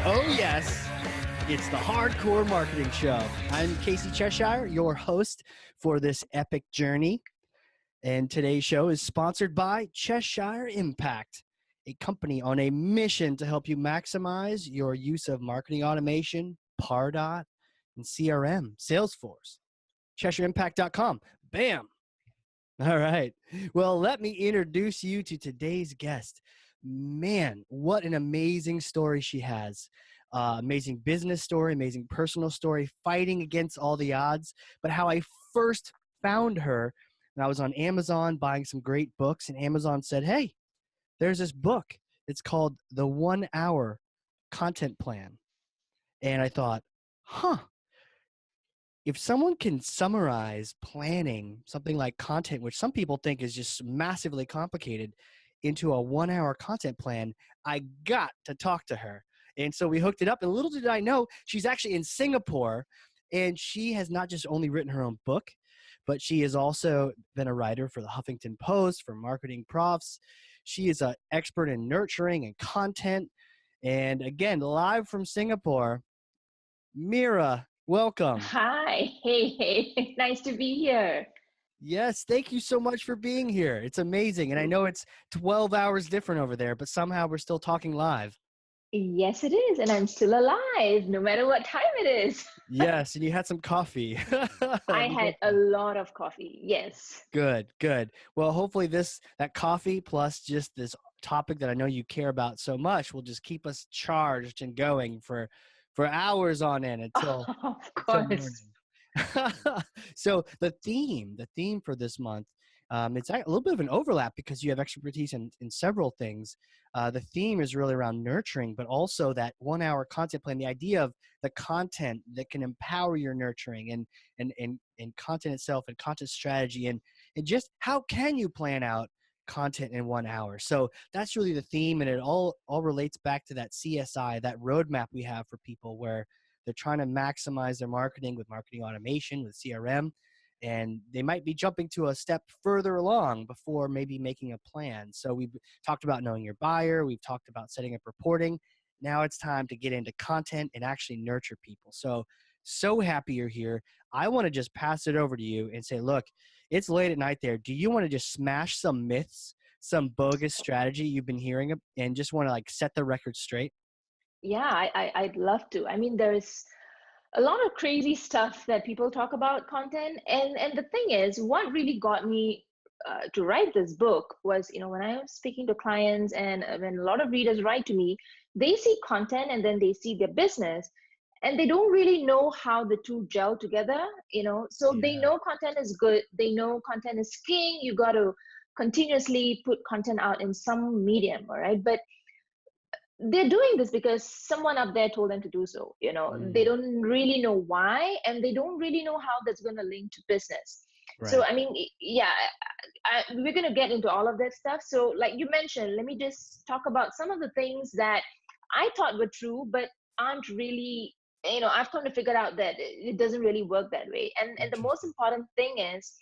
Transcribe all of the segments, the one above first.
Oh, yes. It's the Hardcore Marketing Show. I'm Casey Cheshire, your host for this epic journey. And today's show is sponsored by Cheshire Impact, a company on a mission to help you maximize your use of marketing automation, Pardot, and CRM, Salesforce. CheshireImpact.com. Bam. All right. Well, let me introduce you to today's guest. Man, what an amazing story she has. Amazing business story, amazing personal story, fighting against all the odds. But how I first found her, and I was on Amazon buying some great books, and Amazon said, hey, there's this book. It's called The 1 Hour Content Plan. And I thought, if someone can summarize planning something like content, which some people think is just massively complicated, into a 1 hour content plan, I got to talk to her. And so we hooked it up, and little did I know, she's actually in Singapore, and she has not just only written her own book, but she has also been a writer for the Huffington Post, for Marketing Profs. She is an expert in nurturing and content. And again, live from Singapore, Mira, welcome. Hi. Hey. Nice to be here. Yes, thank you so much for being here. It's amazing. And I know it's 12 hours different over there, but somehow we're still talking live. Yes, it is. And I'm still alive, no matter what time it is. Yes, and you had some coffee. I had a lot of coffee. Yes. Good, good. Well, hopefully that coffee plus just this topic that I know you care about so much will just keep us charged and going for hours on end until Of morning. course. So the theme for this month, it's a little bit of an overlap because you have expertise in several things. The theme is really around nurturing, but also that 1 hour content plan, the idea of the content that can empower your nurturing and content itself and content strategy and just how can you plan out content in 1 hour. So that's really the theme, and it all relates back to that CSI, that roadmap we have for people where they're trying to maximize their marketing with marketing automation, with CRM, and they might be jumping to a step further along before maybe making a plan. So we've talked about knowing your buyer. We've talked about setting up reporting. Now it's time to get into content and actually nurture people. So happy you're here. I want to just pass it over to you and say, look, it's late at night there. Do you want to just smash some myths, some bogus strategy you've been hearing and just want to like set the record straight? Yeah, I'd love to. I mean, there's a lot of crazy stuff that people talk about content. And the thing is, what really got me to write this book was, when I was speaking to clients and when a lot of readers write to me, they see content and then they see their business and they don't really know how the two gel together, so they Yeah. know content is good. They know content is king. You got to continuously put content out in some medium, all right? But they're doing this because someone up there told them to do so. They Mm, don't really know why, and they don't really know how that's going to link to business. So right. I mean, yeah, we're going to get into all of that stuff. So like you mentioned, let me just talk about some of the things that I thought were true but aren't really. I've come to figure out that it doesn't really work that way. And the most Interesting. important thing is,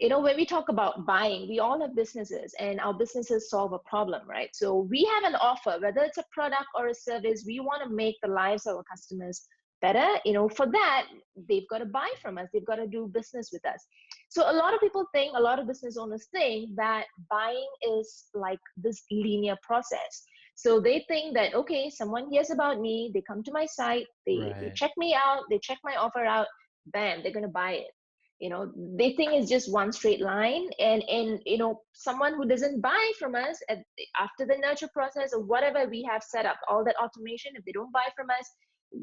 when we talk about buying, we all have businesses and our businesses solve a problem, right? So we have an offer, whether it's a product or a service, we want to make the lives of our customers better. For that, they've got to buy from us. They've got to do business with us. So a lot of people think, a lot of business owners think that buying is like this linear process. So they think that, okay, someone hears about me, they come to my site, they Right. check me out, they check my offer out, bam, they're going to buy it. They think it's just one straight line, and someone who doesn't buy from us after the nurture process or whatever we have set up, all that automation, if they don't buy from us,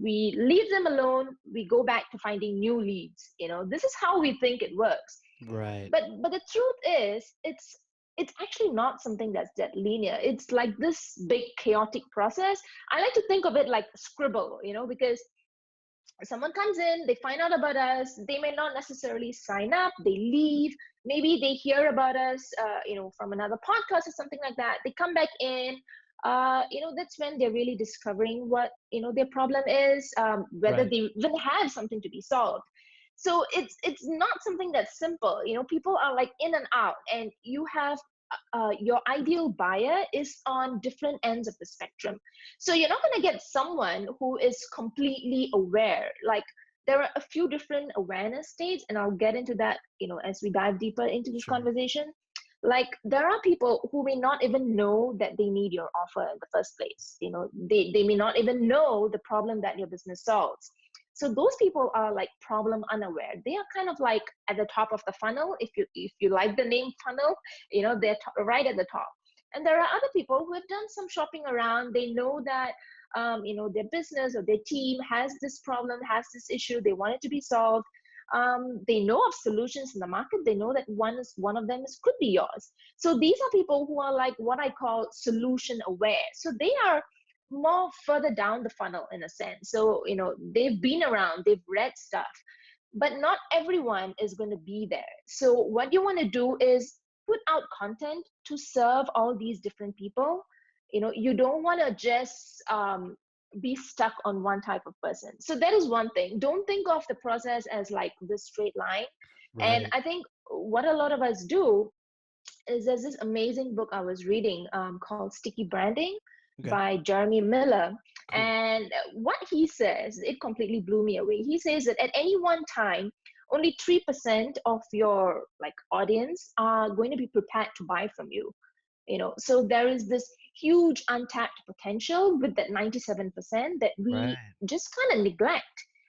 we leave them alone. We go back to finding new leads. This is how we think it works. Right. But the truth is, it's actually not something that's that linear. It's like this big chaotic process. I like to think of it like scribble, because someone comes in, they find out about us, they may not necessarily sign up, they leave, maybe they hear about us from another podcast or something like that, they come back in. That's when they're really discovering what their problem is, whether Right. they even have something to be solved. So it's not something that's simple. People are like in and out, and you have your ideal buyer is on different ends of the spectrum. So you're not going to get someone who is completely aware. Like, there are a few different awareness states, and I'll get into that, as we dive deeper into this Sure. conversation. Like, there are people who may not even know that they need your offer in the first place. They may not even know the problem that your business solves. So those people are like problem unaware. They are kind of like at the top of the funnel. If you like the name funnel, they're right at the top. And there are other people who have done some shopping around. They know that their business or their team has this problem, has this issue. They want it to be solved. They know of solutions in the market. They know that one of them could be yours. So these are people who are like what I call solution aware. So they are more further down the funnel in a sense. So they've been around, they've read stuff, but not everyone is going to be there. So what you want to do is put out content to serve all these different people. You don't want to just be stuck on one type of person. So that is one thing. Don't think of the process as like this straight line. And Right. I think what a lot of us do is, there's this amazing book I was reading called Sticky Branding Okay. by Jeremy Miller. Cool. And what he says, it completely blew me away. He says that at any one time, only 3% of your like audience are going to be prepared to buy from you. So there is this huge untapped potential with that 97% that we Right. just kind of neglect.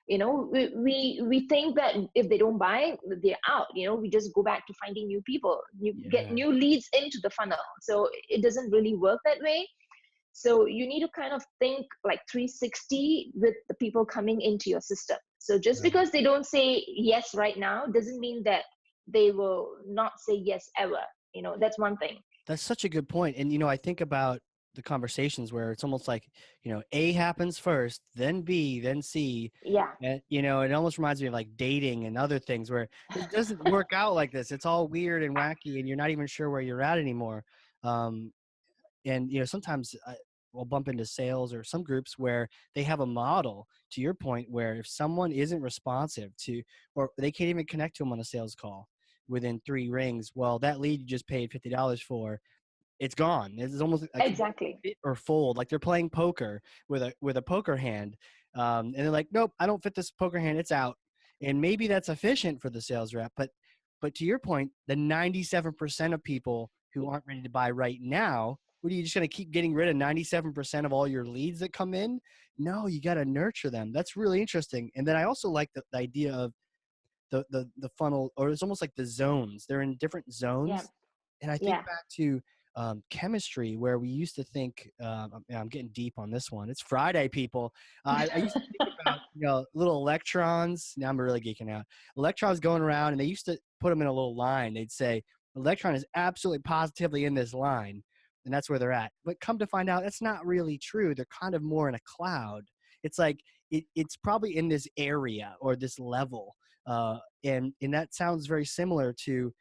We think that if they don't buy, they're out. We just go back to finding new people, you get Yeah. new leads into the funnel. So it doesn't really work that way. So you need to kind of think like 360 with the people coming into your system. So just Right. because they don't say yes right now doesn't mean that they will not say yes ever. That's one thing. That's such a good point. And, I think about the conversations where it's almost like, A happens first, then B, then C. Yeah. And, it almost reminds me of like dating and other things where it doesn't work out like this. It's all weird and wacky and you're not even sure where you're at anymore. Um, and, sometimes we'll bump into sales or some groups where they have a model, to your point, where if someone isn't responsive to, or they can't even connect to them on a sales call within 3 rings, well, that lead you just paid $50 for, it's gone. It's almost like it won't Exactly. fit or fold. Like they're playing poker with a poker hand, and they're like, "Nope, I don't fit this poker hand. It's out." And maybe that's efficient for the sales rep, but to your point, the 97% of people who aren't ready to buy right now, what are you just going to keep getting rid of 97% of all your leads that come in? No, you got to nurture them. That's really interesting. And then I also like the idea of the funnel, or it's almost like the zones. They're in different Yeah. zones. And I think Yeah. back to chemistry, where we used to think, I'm getting deep on this one. It's Friday, people. I used to think about, little electrons. Now I'm really geeking out. Electrons going around, and they used to put them in a little line. They'd say, electron is absolutely positively in this line, and that's where they're at. But come to find out, that's not really true. They're kind of more in a cloud. It's like it's probably in this area or this level. And that sounds very similar to,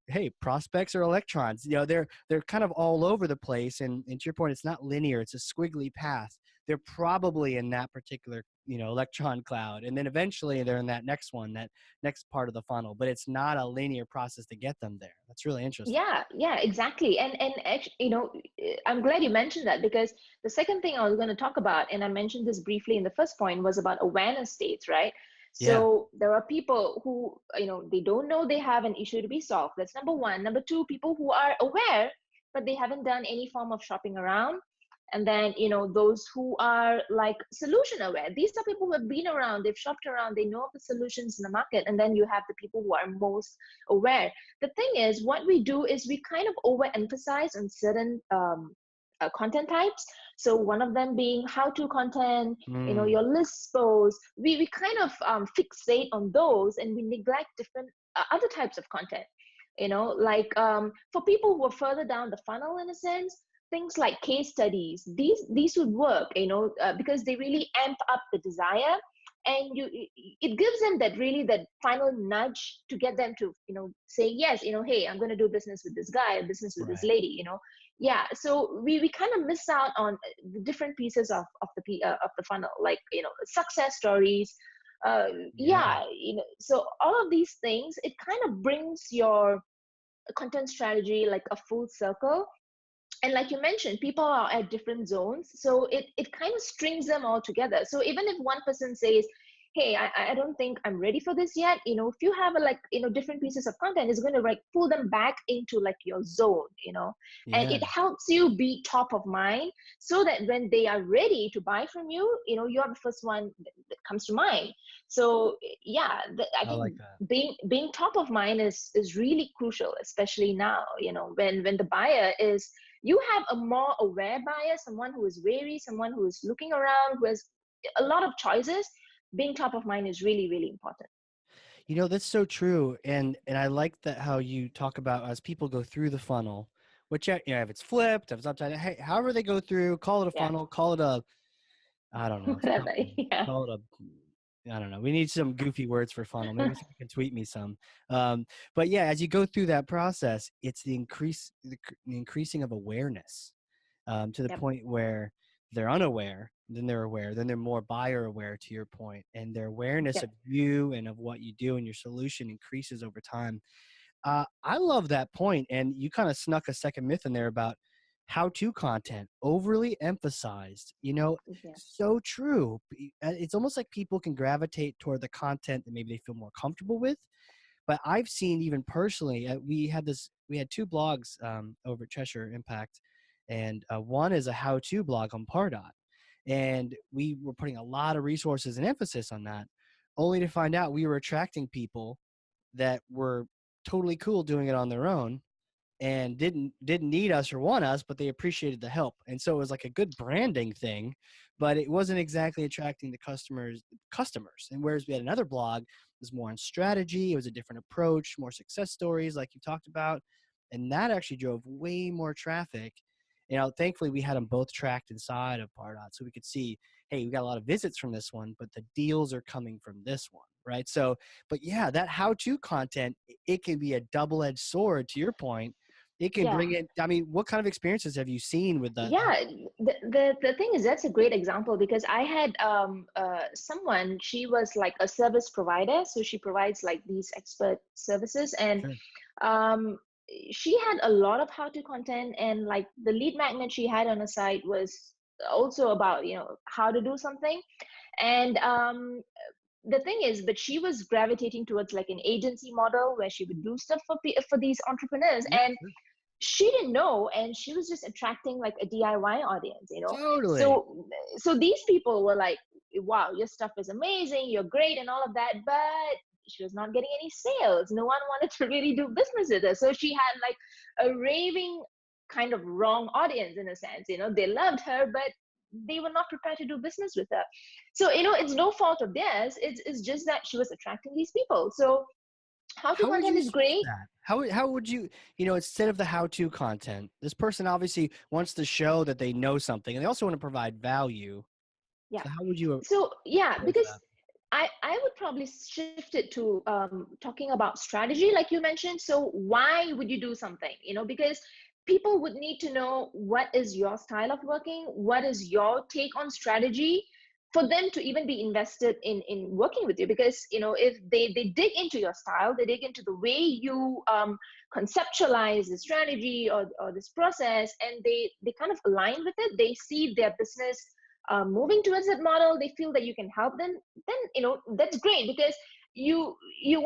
hey, prospects are electrons. They're kind of all over the place, and to your point, it's not linear. It's a squiggly path. They're probably in that particular, electron cloud, and then eventually they're in that next one, that next part of the funnel. But it's not a linear process to get them there. That's really interesting. Yeah, exactly. And actually, I'm glad you mentioned that, because the second thing I was going to talk about, and I mentioned this briefly in the first point, was about awareness states, right? Yeah. So there are people who, they don't know they have an issue to be solved. That's number one. Number two, people who are aware, but they haven't done any form of shopping around. And then, those who are like solution aware, these are people who have been around, they've shopped around, they know of the solutions in the market. And then you have the people who are most aware. The thing is, what we do is we kind of overemphasize on certain content types. So one of them being how-to content, Mm, your list posts. We kind of fixate on those, and we neglect different other types of content. Like for people who are further down the funnel, in a sense, things like case studies. These would work, because they really amp up the desire, and it gives them that final nudge to get them to say yes, hey, I'm going to do business with this guy, business with this right. lady. Yeah, so we kind of miss out on the different pieces of the funnel, like success stories. Yeah. Yeah, so all of these things, it kind of brings your content strategy like a full circle. And like you mentioned, people are at different zones, so it kind of strings them all together. So even if one person says, hey, I don't think I'm ready for this yet, if you have a, like, different pieces of content, it's going to like pull them back into like your zone, and Yeah. it helps you be top of mind, so that when they are ready to buy from you, you're the first one that comes to mind. So yeah, I I think like that. being top of mind is really crucial, especially now, when the buyer is, you have a more aware buyer, someone who is wary, someone who is looking around, who has a lot of choices. Being top of mind is really, really important. That's so true. And I like that how you talk about as people go through the funnel, which, if it's flipped, if it's upside down, hey, however they go through, call it a Yeah. funnel, call it a, I don't know, Whatever. something, Yeah. call it a, I don't know. We need some goofy words for funnel. Maybe someone can tweet me some. But yeah, as you go through that process, it's the increasing of awareness, to the Yep. point where they're unaware, then they're aware, then they're more buyer aware, to your point, and their awareness Yep. of you and of what you do and your solution increases over time. I love that point, and you kind of snuck a second myth in there about how-to content, overly emphasized. Yeah. So true. It's almost like people can gravitate toward the content that maybe they feel more comfortable with. But I've seen, even personally, we had two blogs over at Cheshire Impact, and one is a how-to blog on Pardot, and we were putting a lot of resources and emphasis on that, only to find out we were attracting people that were totally cool doing it on their own and didn't need us or want us, but they appreciated the help. And so it was like a good branding thing, but it wasn't exactly attracting the customers. And whereas we had another blog, it was more on strategy, it was a different approach, more success stories like you talked about, and that actually drove way more traffic. Thankfully we had them both tracked inside of Pardot, so we could see, hey, we got a lot of visits from this one, but the deals are coming from this one, right? So, but yeah, that how-to content, it can be a double-edged sword, to your point. It can Yeah. bring in, I mean, what kind of experiences have you seen with the Yeah, the thing is, that's a great example, because I had someone, she was like a service provider, so she provides like these expert services, and Sure. um she had a lot of how to content, and like the lead magnet she had on her site was also about, how to do something. And the thing is, but she was gravitating towards like an agency model where she would do stuff for these entrepreneurs, Yeah, and sure. she didn't know, and she was just attracting like a DIY audience. Totally. So these people were like, wow, your stuff is amazing, you're great and all of that, but she was not getting any sales. No one wanted to really do business with her, so she had like a raving kind of wrong audience, in a sense. They loved her, but they were not prepared to do business with her. So it's no fault of theirs, it's just that she was attracting these people. So how to How would content you is switch great. that? How would you, instead of the how-to content, this person obviously wants to show that they know something, and they also want to provide value. Yeah. So how would you So yeah, approach because that? I would probably shift it to talking about strategy, like you mentioned. So why would you do something? Because people would need to know what is your style of working, what is your take on strategy, for them to even be invested in working with you. Because if they dig into your style, they dig into the way you conceptualize the strategy, or this process, and they kind of align with it, they see their business moving towards that model, they feel that you can help them, then that's great. Because you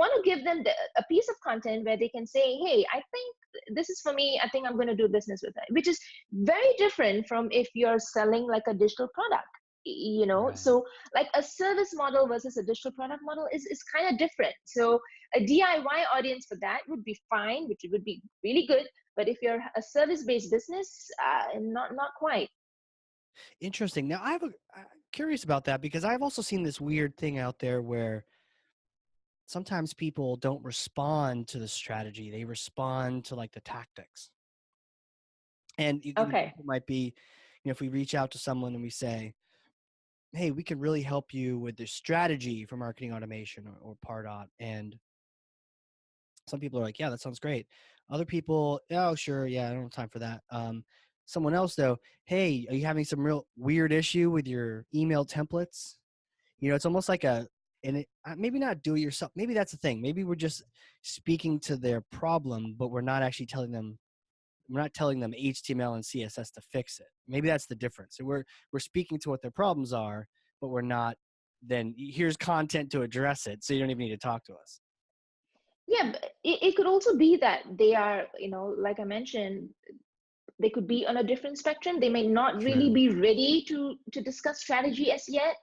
want to give them a piece of content where they can say, hey, I think this is for me, I think I'm going to do business with it, which is very different from if you're selling like a digital product. Right. So like a service model versus a digital product model is kind of different. So a DIY audience for that would be fine, which would be really good. But if you're a service based business, not quite. Interesting. Now, I'm curious about that, because I've also seen this weird thing out there where sometimes people don't respond to the strategy; they respond to like the tactics. And an Okay. example might be, if we reach out to someone and we say, "Hey, we can really help you with this strategy for marketing automation or Pardot," and some people are like, "Yeah, that sounds great." Other people, "Oh, sure, yeah, I don't have time for that." Someone else though, "Hey, are you having some real weird issue with your email templates?" It's almost like and it, maybe not do it yourself. Maybe that's the thing. Maybe we're just speaking to their problem, but we're not actually telling them. We're not telling them HTML and CSS to fix it. Maybe that's the difference. So we're speaking to what their problems are, but we're not. Then here's content to address it, so you don't even need to talk to us. Yeah, but it could also be that they are, like I mentioned, they could be on a different spectrum. They may not really True. be ready to discuss strategy as yet.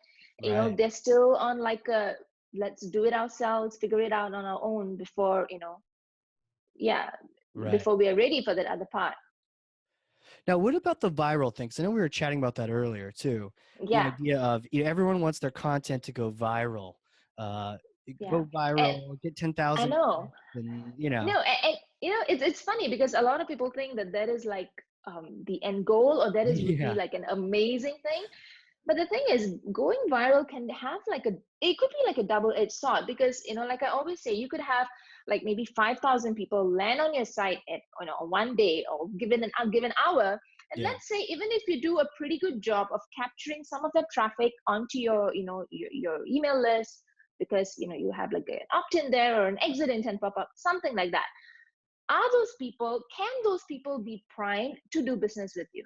Right. They're still on like a let's do it ourselves, figure it out on our own before, yeah, Right. before we are ready for that other part. Now, what about the viral things? I know we were chatting about that earlier too. The Yeah, idea of everyone wants their content to go viral, uh, yeah. go And viral, get I 10,000 know. clicks, and And it's funny because a lot of people think that that is like the end goal, or that is would be yeah, like an amazing thing. But the thing is, going viral can have like it could be like a double-edged sword, because like I always say, you could have like maybe 5,000 people land on your site at one day, or given a given hour. And yeah, let's say even if you do a pretty good job of capturing some of that traffic onto your your email list, because you have like an opt-in there or an exit intent pop-up, something like that. Can those people be primed to do business with you?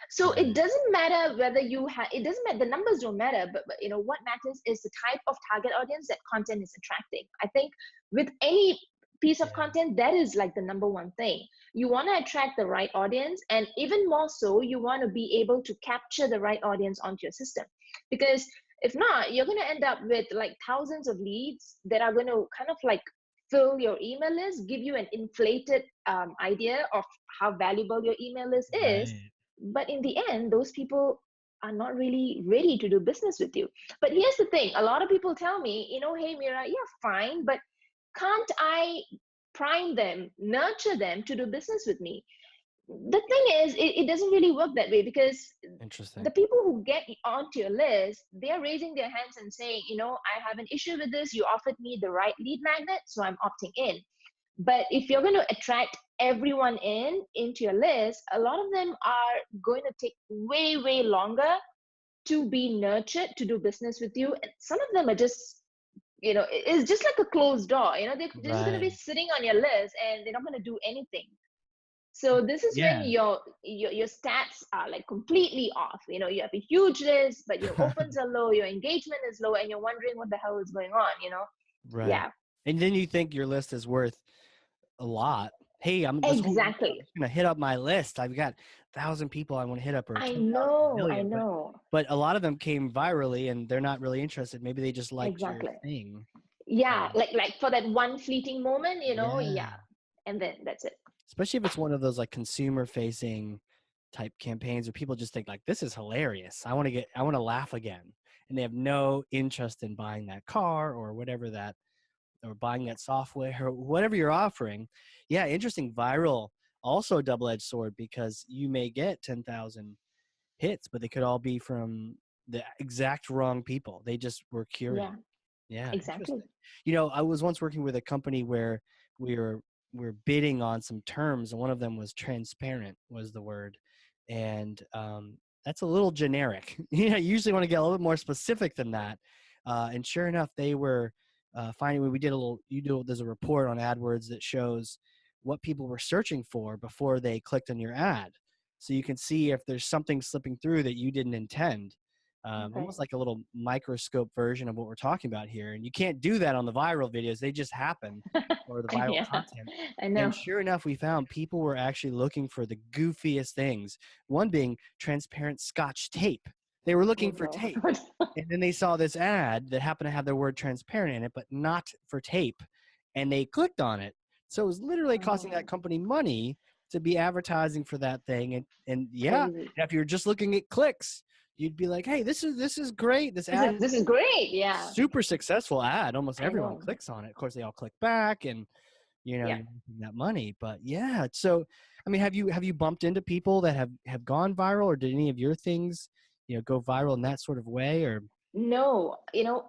So it right, doesn't matter whether it doesn't matter, the numbers don't matter, but what matters is the type of target audience that content is attracting. I think with any piece of yeah, content, that is like the number one thing. You want to attract the right audience, and even more so, you want to be able to capture the right audience onto your system, because if not, you're going to end up with like thousands of leads that are going to kind of like fill your email list, give you an inflated idea of how valuable your email list is. right, But in the end, those people are not really ready to do business with you. But here's the thing, a lot of people tell me, hey, Mira, yeah, fine, but can't I prime them, nurture them to do business with me? The thing is, it doesn't really work that way, because the interesting, people who get onto your list, they're raising their hands and saying, I have an issue with this. You offered me the right lead magnet, so I'm opting in. But if you're going to attract everyone into your list, a lot of them are going to take way, way longer to be nurtured to do business with you. And some of them are just, it's just like a closed door. They're just going to be right, sitting on your list and they're not going to do anything. So this is when yeah. your stats are like completely off. You have a huge list, but your opens are low, your engagement is low, and you're wondering what the hell is going on. Right. Yeah, And then you think your list is worth a lot. Hey, I'm this whole year, I'm exactly. just gonna hit up my list. I've got 1,000 people I want to hit up, or I 10,000 know, I million. know. But a lot of them came virally, and they're not really interested. Maybe they just liked your Exactly. thing. Yeah, like for that one fleeting moment, Yeah. yeah. And then that's it. Especially if it's one of those like consumer facing type campaigns where people just think like, this is hilarious. I want to laugh again. And they have no interest in buying that car or whatever that, or buying Yeah. that software or whatever you're offering. Yeah. Interesting. Viral, also a double-edged sword, because you may get 10,000 hits, but they could all be from the exact wrong people. They just were curated. Yeah, Yeah, exactly. interesting. I was once working with a company where we were bidding on some terms, and one of them was transparent was the word, and that's a little generic. You usually want to get a little bit more specific than that. And sure enough, they were finding when we did a little. There's a report on AdWords that shows what people were searching for before they clicked on your ad, so you can see if there's something slipping through that you didn't intend. Okay. Almost like a little microscope version of what we're talking about here. And you can't do that on the viral videos. They just happen, or the viral Yeah, content. I And know. sure enough, we found people were actually looking for the goofiest things. One being transparent Scotch tape. They were Oh looking for tape. Lord. And then they saw this ad that happened to have the word transparent in it, but not for tape. And they clicked on it. So it was literally costing that Oh, company money to be advertising for that thing. And yeah, crazy. if you're just looking at clicks, you'd be like, hey, this is great. This This ad is this is great. Yeah, super successful ad. Almost I everyone know. clicks on it. Of course, they all click back, and Yeah. you're making that money. But yeah, so I mean, have you bumped into people that have gone viral, or did any of your things go viral in that sort of way? Or No,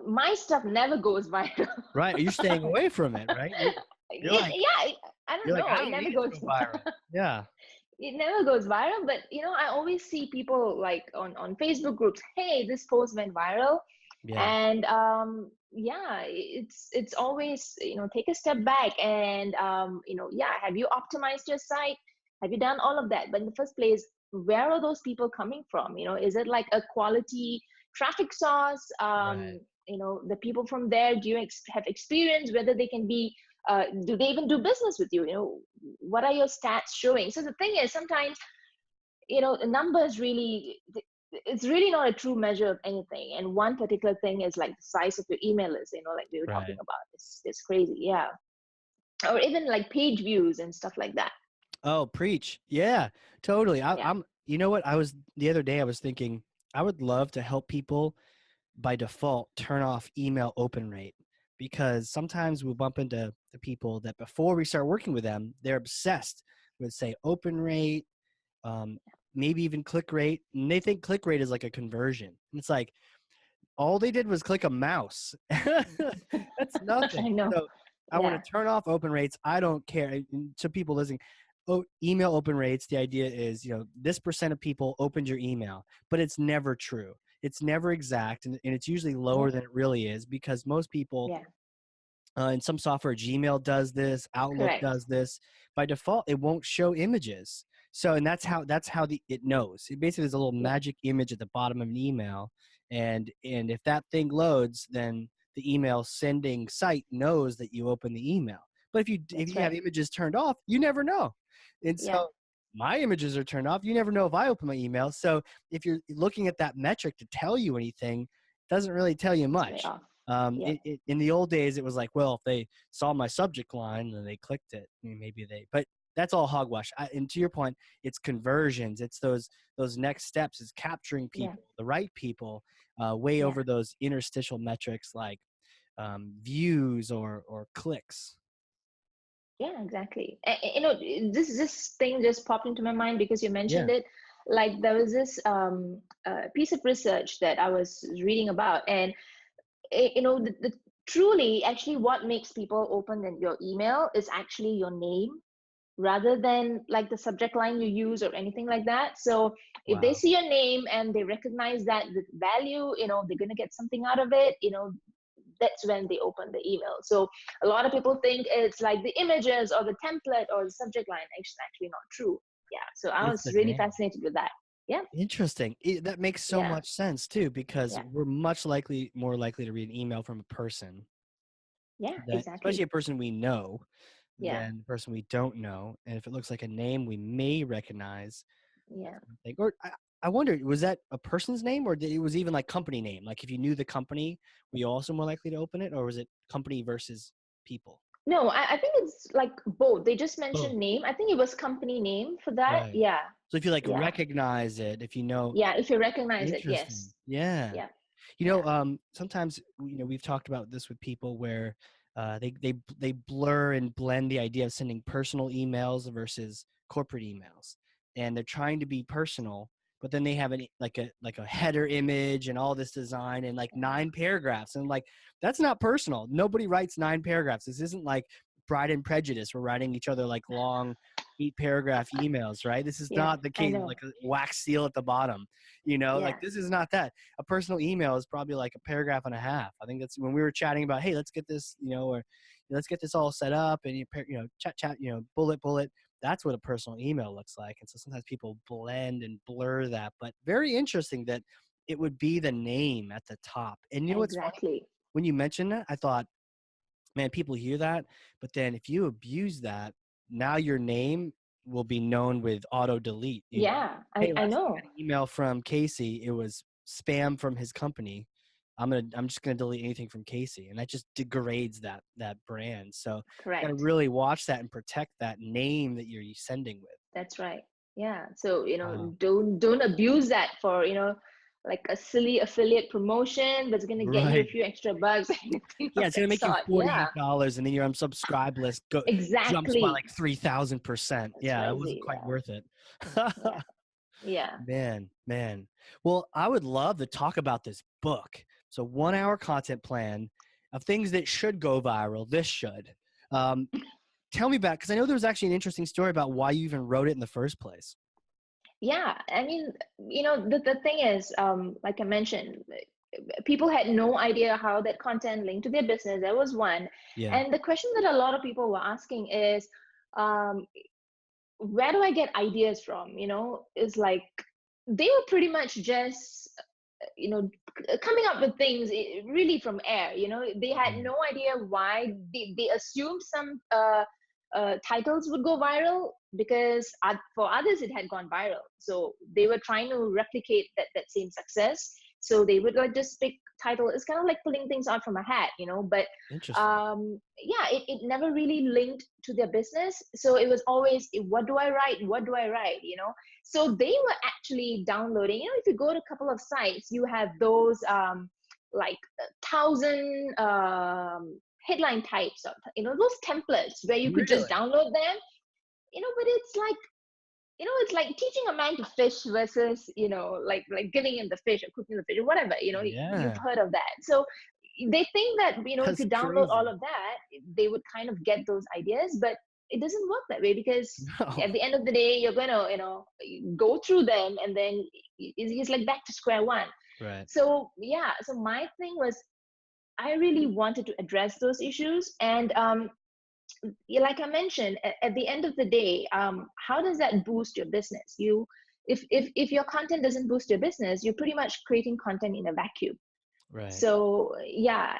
my stuff never goes viral. right, you're staying away from it, right? You're Yeah, like yeah, I don't you're like know. I It don't never need it to goes. go viral. Yeah, It never goes viral, but I always see people like on Facebook groups, hey, this post went viral. Yeah. And yeah, it's always, take a step back and yeah, have you optimized your site? Have you done all of that? But in the first place, where are those people coming from? Is it like a quality traffic source? Right. The people from there, do you have experience, whether they can be, do they even do business with you? What are your stats showing? So the thing is, sometimes, numbers really, it's really not a true measure of anything. And one particular thing is like the size of your email list, like we were talking Right. about. It's crazy. Yeah. Or even like page views and stuff like that. Oh, preach. Yeah, totally. Yeah. You know what? The other day I was thinking I would love to help people by default turn off email open rate, because sometimes we bump into the people that before we start working with them, they're obsessed with, say, open rate, um, maybe even click rate. And they think click rate is like a conversion. And it's like, all they did was click a mouse. That's nothing. I know. So I want Yeah. to turn off open rates. I don't care. To people listening, email open rates, the idea is, this percent of people opened your email, but it's never true. It's never exact. And it's usually Yeah. lower than it really is, because most people, Yeah. in some software, Gmail does this, Outlook Correct. does this. By default, it won't show images. So, and that's how it knows. It basically is a little Yeah. magic image at the bottom of an email, and if that thing loads, then the email sending site knows that you open the email. But if That's you have right. images turned off, you never know. And Yeah. so my images are turned off. You never know if I open my email. So if you're looking at that metric to tell you anything, it doesn't really tell you It's way much. off. Yeah. In the old days, it was like, well, if they saw my subject line and they clicked it, but that's all hogwash. And to your point, it's conversions. It's those next steps, is capturing Yeah. people, the right people, way Yeah. over those interstitial metrics like views or clicks. Yeah, exactly. This thing just popped into my mind because you Yeah. mentioned it. Like there was this piece of research that I was reading about, and the truly actually what makes people open your email is actually your name, rather than like the subject line you use or anything like that. So if they Wow. see your name and they recognize that the value, they're going to get something out of it, that's when they open the email. So a lot of people think it's like the images or the template or the subject line. It's actually not true. Yeah. So I It's was the really name. fascinated with that. Yeah. Interesting. That makes so Yeah. much sense too, because Yeah. we're more likely to read an email from a person, Yeah. that especially Exactly. a person we know, Yeah. than the person we don't know. And if it looks like a name we may recognize, Yeah. I wonder, was that a person's name, or it was even like company name? Like if you knew the company, were you also more likely to open it, or was it company versus people? No, I think it's like both. They just Both. mentioned name. I think it was company name for that. Right. Yeah. So if you like Yeah. recognize it, if you know. Yeah. If you recognize it, Interesting. yes. Yeah. Yeah. Yeah. Sometimes we've talked about this with people where they blur and blend the idea of sending personal emails versus corporate emails, and they're trying to be personal, but then they have like a header image and all this design and like 9 paragraphs, and like that's not personal. Nobody writes 9 paragraphs. This isn't like Pride and Prejudice. We're writing each other like long 8 paragraph emails, right? This is Yeah. not the I case, know. like a wax seal at the bottom. Like Yeah. this is not that. A personal email is probably like a paragraph and a half. I think that's when we were chatting about, hey, let's get this, or let's get this all set up, and chat, bullet. That's what a personal email looks like. And so sometimes people blend and blur that, but very interesting that it would be the name at the top. And you know what's funny? Exactly. When you mentioned that, I thought, man, people hear that, but then if you abuse that, now your name will be known with auto delete. Yeah. Hey, I last time I got know. an email from Casey, it was spam from his company. I'm just gonna delete anything from Casey, and that just degrades that brand. So you gotta Correct. really watch that and protect that name that you're sending with. That's right. Yeah. So, Wow. don't abuse that for, like a silly affiliate promotion that's going to get you a Right. few extra bucks or anything Yeah, of it's gonna that make you sort. Yeah. $48, and then your unsubscribe list jumps by Exactly. like 3,000%. That's Yeah, it wasn't crazy. quite Yeah. worth it. Yeah. Yeah. Man, man. Well, I would love to talk about this book. So 1 hour content plan of things that should go viral. This should. Um, Tell me about, because I know there was actually an interesting story about why you even wrote it in the first place. Yeah. I mean, the thing is, like I mentioned, people had no idea how that content linked to their business. That was one. Yeah. And the question that a lot of people were asking is, um, where do I get ideas from? Is like they were pretty much just coming up with things really from air. They had Mhm. no idea why. They assumed some titles would go viral because for others it had gone viral, so they were trying to replicate that same success. So they would like just pick title. It's kind of like pulling things out from a hat, but Interesting. yeah, it never really linked to their business. So it was always, what do I write, what do I write? So they were actually downloading, if you go to a couple of sites, you have those like 1,000 headline types, of those templates where you could just Really? download them. But it's like teaching a man to fish versus like giving him the fish or cooking the fish or whatever. You've Yeah. heard of that. So they think that if That's you download all crazy. of that, they would kind of get those ideas. But it doesn't work that way, because No. at the end of the day, you're gonna go through them, and then it's like back to square one. Right. So yeah, so my thing was, I really wanted to address those issues. And yeah, like I mentioned, at the end of the day, how does that boost your business? If your content doesn't boost your business, you're pretty much creating content in a vacuum. Right. So yeah,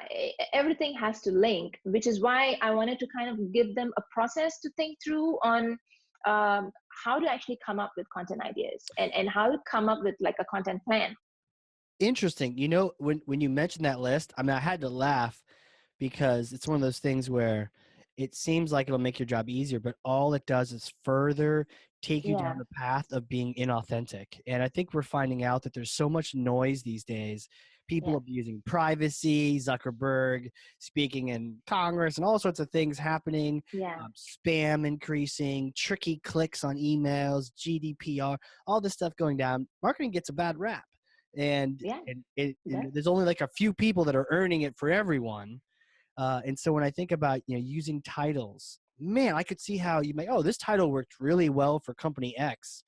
everything has to link, which is why I wanted to kind of give them a process to think through on how to actually come up with content ideas, and how to come up with like a content plan. Interesting. When you mentioned that list, I mean, I had to laugh because it's one of those things where it seems like it'll make your job easier, but all it does is further take you down Yeah, the path of being inauthentic. And I think we're finding out that there's so much noise these days. People yeah, abusing privacy, Zuckerberg speaking in Congress, and all sorts of things happening, yeah, spam increasing, tricky clicks on emails, GDPR, all this stuff going down. Marketing gets a bad rap. And, yeah. and That's there's only like a few people that are earning it for everyone. And so when I think about using titles, man, I could see how you may, oh, this title worked really well for company X.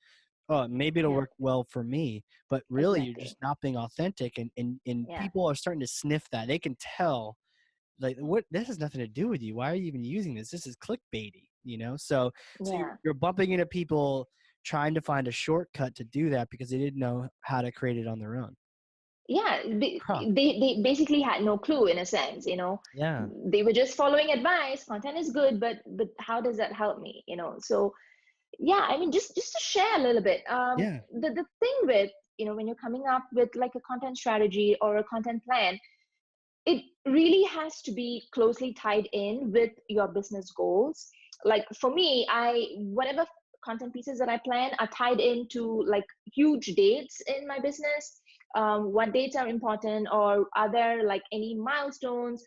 Oh, maybe it'll yeah, work well for me. But really, you're just exactly. not being authentic, and Yeah, people are starting to sniff that. They can tell, like, what, this has nothing to do with you. Why are you even using this? This is clickbaity. So yeah. you're bumping into people trying to find a shortcut to do that because they didn't know how to create it on their own. Yeah, Huh. they basically had no clue, in a sense. Yeah. They were just following advice. Content is good, but how does that help me? So yeah, I mean, just to share a little bit, Yeah. the thing with, when you're coming up with like a content strategy or a content plan, it really has to be closely tied in with your business goals. Like for me, whatever content pieces that I plan are tied into like huge dates in my business. What dates are important, or are there like any milestones?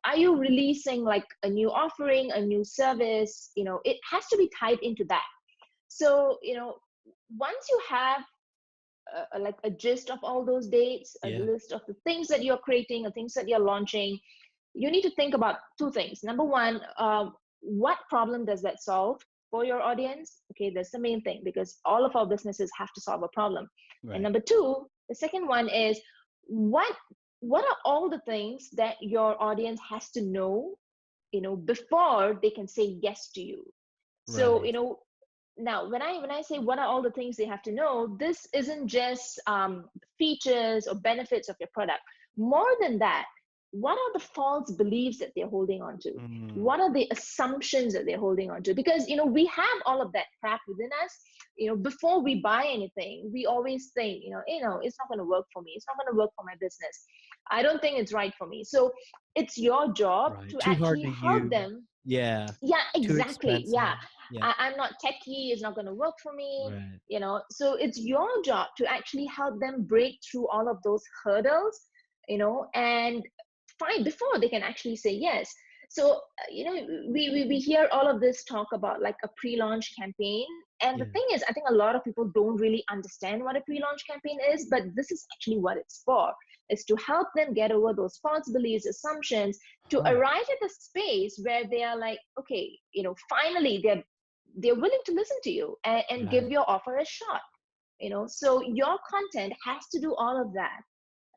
Are you releasing like a new offering, a new service? It has to be tied into that. So once you have like a gist of all those dates, a Yeah. list of the things that you're creating, the things that you're launching, you need to think about two things. Number one, what problem does that solve for your audience? Okay, that's the main thing, because all of our businesses have to solve a problem. And Right. number two, the second one is, what what are all the things that your audience has to know, before they can say yes to you? So Right. now when I say what are all the things they have to know, this isn't just features or benefits of your product. More than that, what are the false beliefs that they're holding on to? Mm. What are the assumptions that they're holding on to? Because we have all of that crap within us. Before we buy anything, we always think, it's not going to work for me, it's not going to work for my business, I don't think it's right for me. So it's your job Right. to Too hard actually to help use. them. Yeah. Yeah, Too exactly. expensive. Yeah, Yeah. I'm not techie, it's not going to work for me. Right. So it's your job to actually help them break through all of those hurdles, and find before they can actually say yes. So we hear all of this talk about like a pre-launch campaign. And the Yeah. thing is, I think a lot of people don't really understand what a pre-launch campaign is, but this is actually what it's for. Is to help them get over those false beliefs, assumptions, to Huh. arrive at the space where they are like, okay, finally they're willing to listen to you, and give Right. your offer a shot. So your content has to do all of that.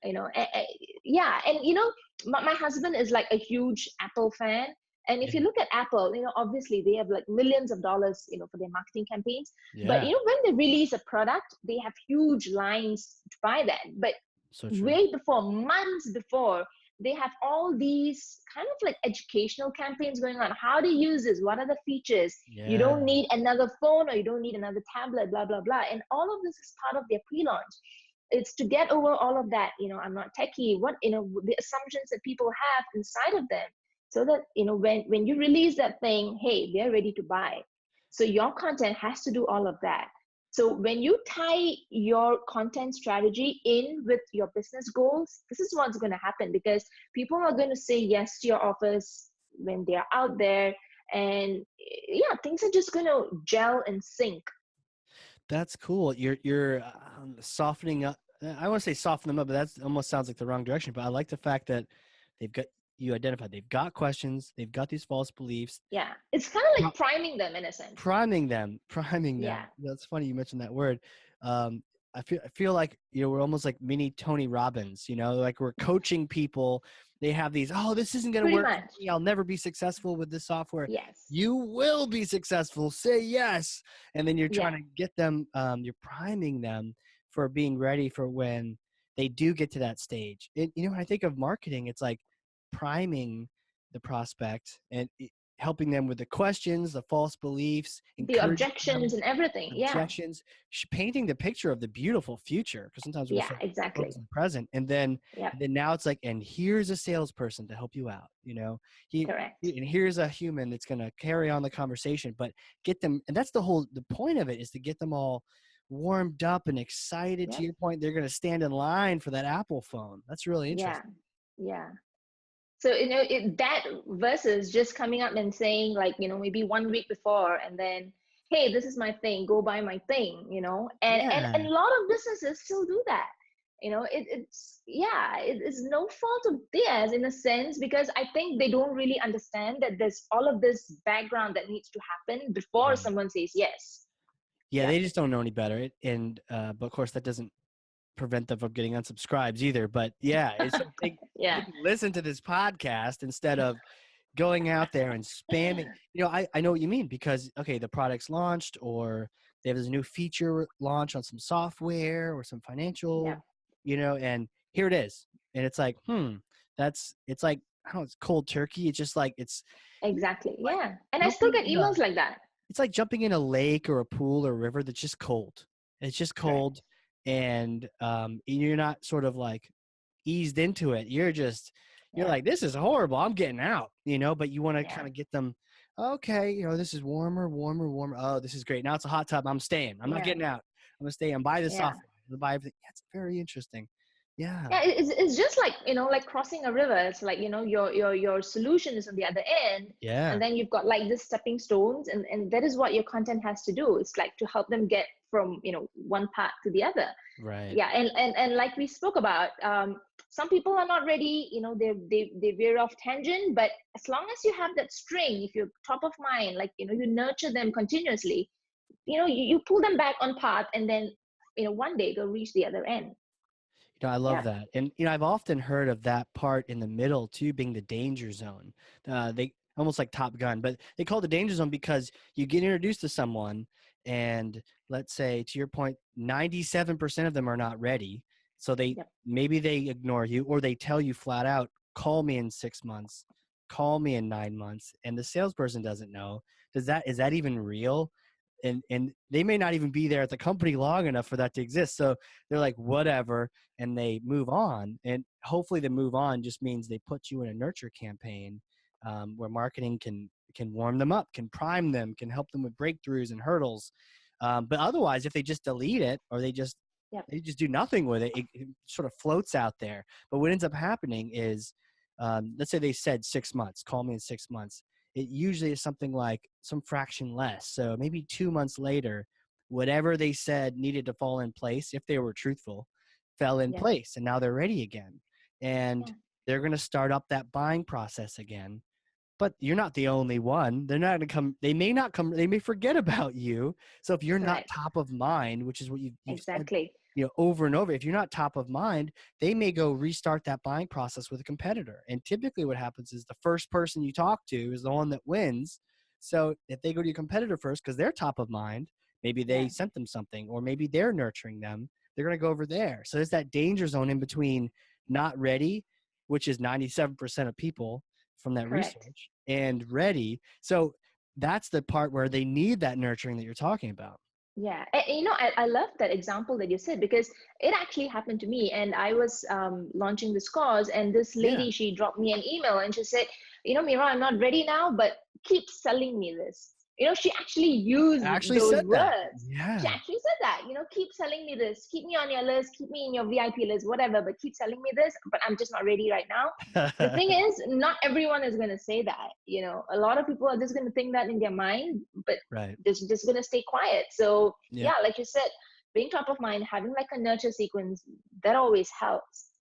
Yeah. And my husband is like a huge Apple fan. And if Yeah. you look at Apple, obviously they have like millions of dollars, for their marketing campaigns. But Yeah. when they release a product, they have huge lines to buy that. But So true. way before, months before, they have all these kind of like educational campaigns going on. How to use this? What are the features? You Yeah. don't need another phone, or you don't need another tablet, blah, blah, blah. And all of this is part of their pre-launch. It's to get over all of that. I'm not techie. What, the assumptions that people have inside of them, so that, when you release that thing, hey, they're ready to buy. So your content has to do all of that. So when you tie your content strategy in with your business goals, this is what's going to happen, because people are going to say yes to your offers when they're out there. And yeah, things are just going to gel and sync. That's cool. You're softening up. I want to say soften them up, but that almost sounds like the wrong direction. But I like the fact that they've got you identified. They've got questions. They've got these false beliefs. Yeah, it's kind of like priming them in a sense. Priming them. Priming Yeah. them. That's funny you mentioned that word. Um, I feel like we're almost like mini Tony Robbins. Like we're coaching people. They have these. Oh, this isn't going to Pretty work for much. me. I'll never be successful with this software. Yes. You will be successful. Say yes. And then you're trying Yeah. to get them. You're priming them for being ready for when they do get to that stage. When I think of marketing, it's like priming the prospect and helping them with the questions, the false beliefs, The encouraging them, objections and everything. Yeah. objections, painting the picture of the beautiful future. Because sometimes we're Yeah, so exactly. focused on the present, and then Yeah. now it's like, and here's a salesperson to help you out. Correct. And here's a human that's going to carry on the conversation, but get them. And that's the point of it, is to get them all warmed up and excited. To Yep. your point, they're going to stand in line for that Apple phone. That's really Yeah. interesting. Yeah. So, that versus just coming up and saying, like, maybe 1 week before, and then, hey, this is my thing, go buy my thing, and Yeah. a lot of businesses still do that. It's no fault of theirs in a sense, because I think they don't really understand that there's all of this background that needs to happen before Right. someone says yes. Yeah, Yeah. they just don't know any better. But of course that doesn't prevent them from getting unsubscribes either. But yeah, it's so they Yeah. can listen to this podcast instead of going out there and spamming. I know what you mean, because okay, the product's launched, or they have this new feature launch on some software or some Yeah. financial, and here it is. And it's like, it's like, I don't know, it's cold turkey. It's just like, it's Exactly. like Yeah. And I still jumping get in a emails like that. it's like jumping in a lake or a pool or a river that's just cold. It's just Correct. cold, and you're not sort of like eased into it. You're Yeah. like, this is horrible. I'm getting out, but you want to Yeah. kind of get them. Okay, this is warmer, warmer, warmer. Oh, this is great. Now it's a hot tub. I'm staying. I'm not Yeah. getting out. I'm gonna stay and buy this Yeah. software. I'm gonna buy everything. That's very interesting. Yeah. Yeah, it's just like, like crossing a river. It's like, your solution is on the other end, Yeah. and then you've got like this stepping stones, and that is what your content has to do. It's like to help them get from, one part to the other. Right. Yeah. And like we spoke about, some people are not ready, they veer off tangent, but as long as you have that string, if you're top of mind, like, you nurture them continuously, you pull them back on path, and then, one day they'll reach the other end. I love Yeah. that. And, I've often heard of that part in the middle too, being the danger zone. They almost like Top Gun, but they call it the danger zone because you get introduced to someone, and let's say, to your point, 97% of them are not ready. So Yep. maybe they ignore you, or they tell you flat out, call me in 6 months, call me in 9 months. And the salesperson doesn't know, is that even real? And they may not even be there at the company long enough for that to exist. So they're like, whatever, and they move on. And hopefully the move on just means they put you in a nurture campaign, where marketing can warm them up, can prime them, can help them with breakthroughs and hurdles. But otherwise, if they just delete it, or Yep. they just do nothing with it, it sort of floats out there. But what ends up happening is, let's say they said 6 months, call me in 6 months. It usually is something like some fraction less. So maybe 2 months later, whatever they said needed to fall in place, if they were truthful, fell in Yeah. place, and now they're ready again. And Yeah. they're going to start up that buying process again. But you're not the only one. They're not going to come. They may not come. They may forget about you. So if you're not Correct. top of mind, which is what you've said Exactly. over and over. If you're not top of mind, they may go restart that buying process with a competitor. And typically what happens is the first person you talk to is the one that wins. So if they go to your competitor first, because they're top of mind, maybe they Yeah, sent them something, or maybe they're nurturing them, they're going to go over there. So there's that danger zone in between not ready, which is 97% of people from that correct. research, and ready. So that's the part where they need that nurturing that you're talking about. Yeah, I love that example that you said, because it actually happened to me. And I was launching this course, and this Yeah. lady, she dropped me an email and she said, Mira, I'm not ready now, but keep selling me this. She actually used I actually those said that. words. She Yeah. actually said that, keep selling me this, keep me on your list, keep me in your VIP list, whatever, but keep selling me this, but I'm just not ready right now. The thing is, not everyone is going to say that. A lot of people are just going to think that in their mind, but Right. just going to stay quiet. So Yep. yeah, like you said, being top of mind, having like a nurture sequence, that always helps.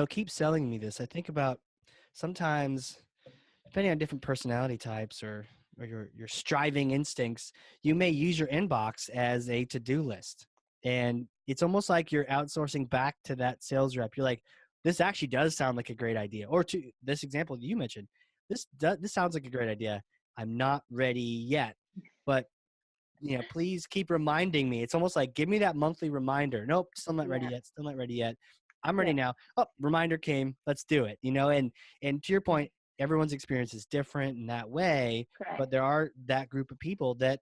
Keep selling me this. I think about sometimes, depending on different personality types or your striving instincts, you may use your inbox as a to-do list. And it's almost like you're outsourcing back to that sales rep. You're like, this actually does sound like a great idea. Or to this example you mentioned, this sounds like a great idea. I'm not ready yet, but please keep reminding me. It's almost like, give me that monthly reminder. Nope, still not ready Yeah, yet. Still not ready yet. I'm ready yeah, now. Oh, reminder came. Let's do it. And to your yeah, point, everyone's experience is different in that way, correct. but there are that group of people that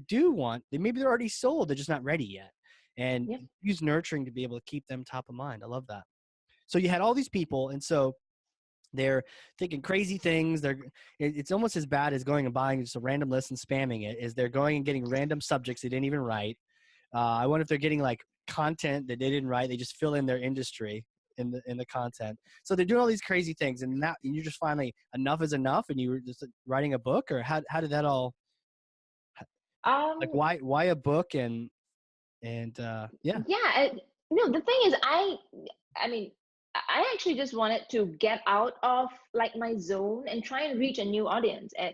do want, maybe they're already sold, they're just not ready yet. And Yep. use nurturing to be able to keep them top of mind. I love that. So you had all these people, and so they're thinking crazy things. It's almost as bad as going and buying just a random list and spamming it. Is they're going and getting random subjects they didn't even write. I wonder if they're getting like content that they didn't write. They just fill in their industry in the content. So they're doing all these crazy things, and now you just finally, enough is enough, and you were just writing a book. Or how did that all, like, um why a book? And yeah. yeah, no, the thing is, I mean, I actually just wanted to get out of like my zone and try and reach a new audience, and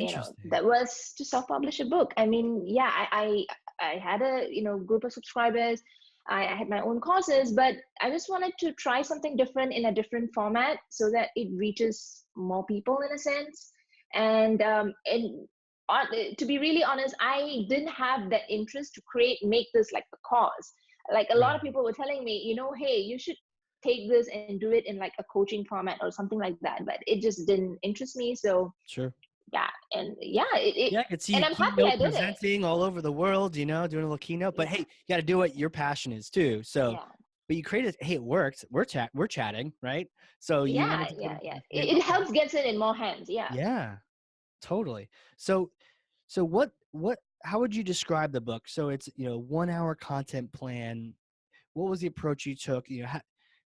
Interesting. that was to self-publish a book. I mean, yeah, I had a group of subscribers. I had my own courses, but I just wanted to try something different in a different format so that it reaches more people in a sense. And to be really honest, I didn't have that interest to make this like a cause. Like a lot of Right. people were telling me, hey, you should take this and do it in like a coaching format or something like that, but it just didn't interest me. So Sure. yeah, and yeah, it Yeah, I could see and you I'm happy I keynote did it. presenting all over the world, doing a little keynote. But Yeah, hey, you got to do what your passion is too. So, yeah, but you created, hey, it worked. We're chatting, right? So you yeah, wanted to yeah, get yeah. in, It okay. helps gets it in more hands. Yeah. Yeah, totally. So, how would you describe the book? So it's, 1 hour content plan. What was the approach you took?